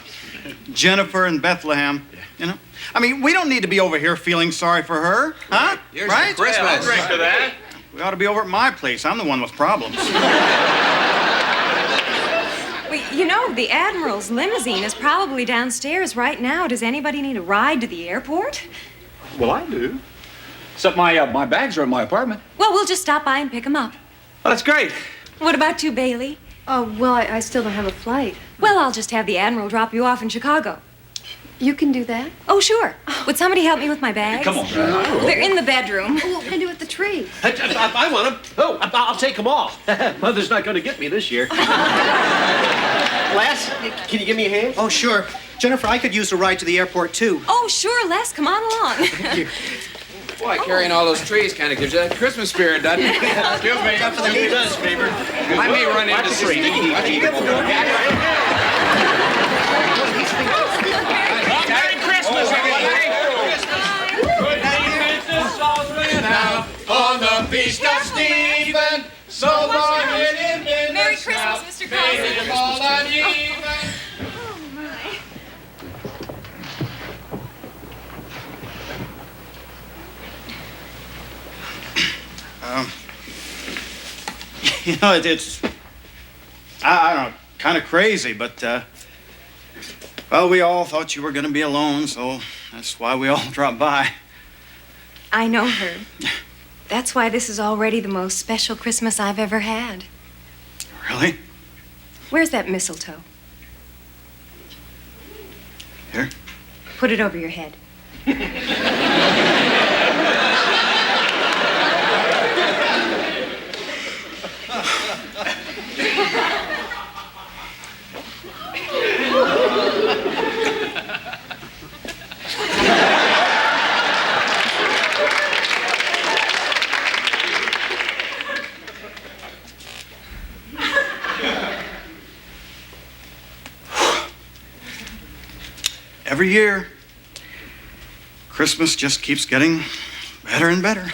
Jennifer in Bethlehem, you know? I mean, we don't need to be over here feeling sorry for her, huh? Here's right? Christmas. Yeah, I'll drink to that. We ought to be over at my place. I'm the one with problems. Well, you know, the Admiral's limousine is probably downstairs right now. Does anybody need a ride to the airport? Well, I do. Except my bags are in my apartment. Well, we'll just stop by and pick them up. Oh, that's great. What about you, Bailey? Oh, well, I still don't have a flight. Well, I'll just have the Admiral drop you off in Chicago. You can do that? Oh, sure. Would somebody help me with my bags? Come on. They're in the bedroom. Oh, what can I do with the tree? I want them. Oh, I'll take them all. Mother's not going to get me this year. Les, can you give me a hand? Oh, sure. Jennifer, I could use a ride to the airport, too. Oh, sure, Les, come on along. Thank you. Boy, carrying all those trees kind of gives you that Christmas spirit, doesn't it? Excuse me. Definitely It does, Fever. I may run into some sticky people. Merry Christmas, everybody! On the feast of Stephen, so long it in Merry Christmas, Mr. Carlson. all uneven. You know, it's I don't know, kind of crazy, but, well, we all thought you were going to be alone, so that's why we all dropped by. I know, Herb. That's why this is already the most special Christmas I've ever had. Really? Where's that mistletoe? Here. Put it over your head. Every year, Christmas just keeps getting better and better.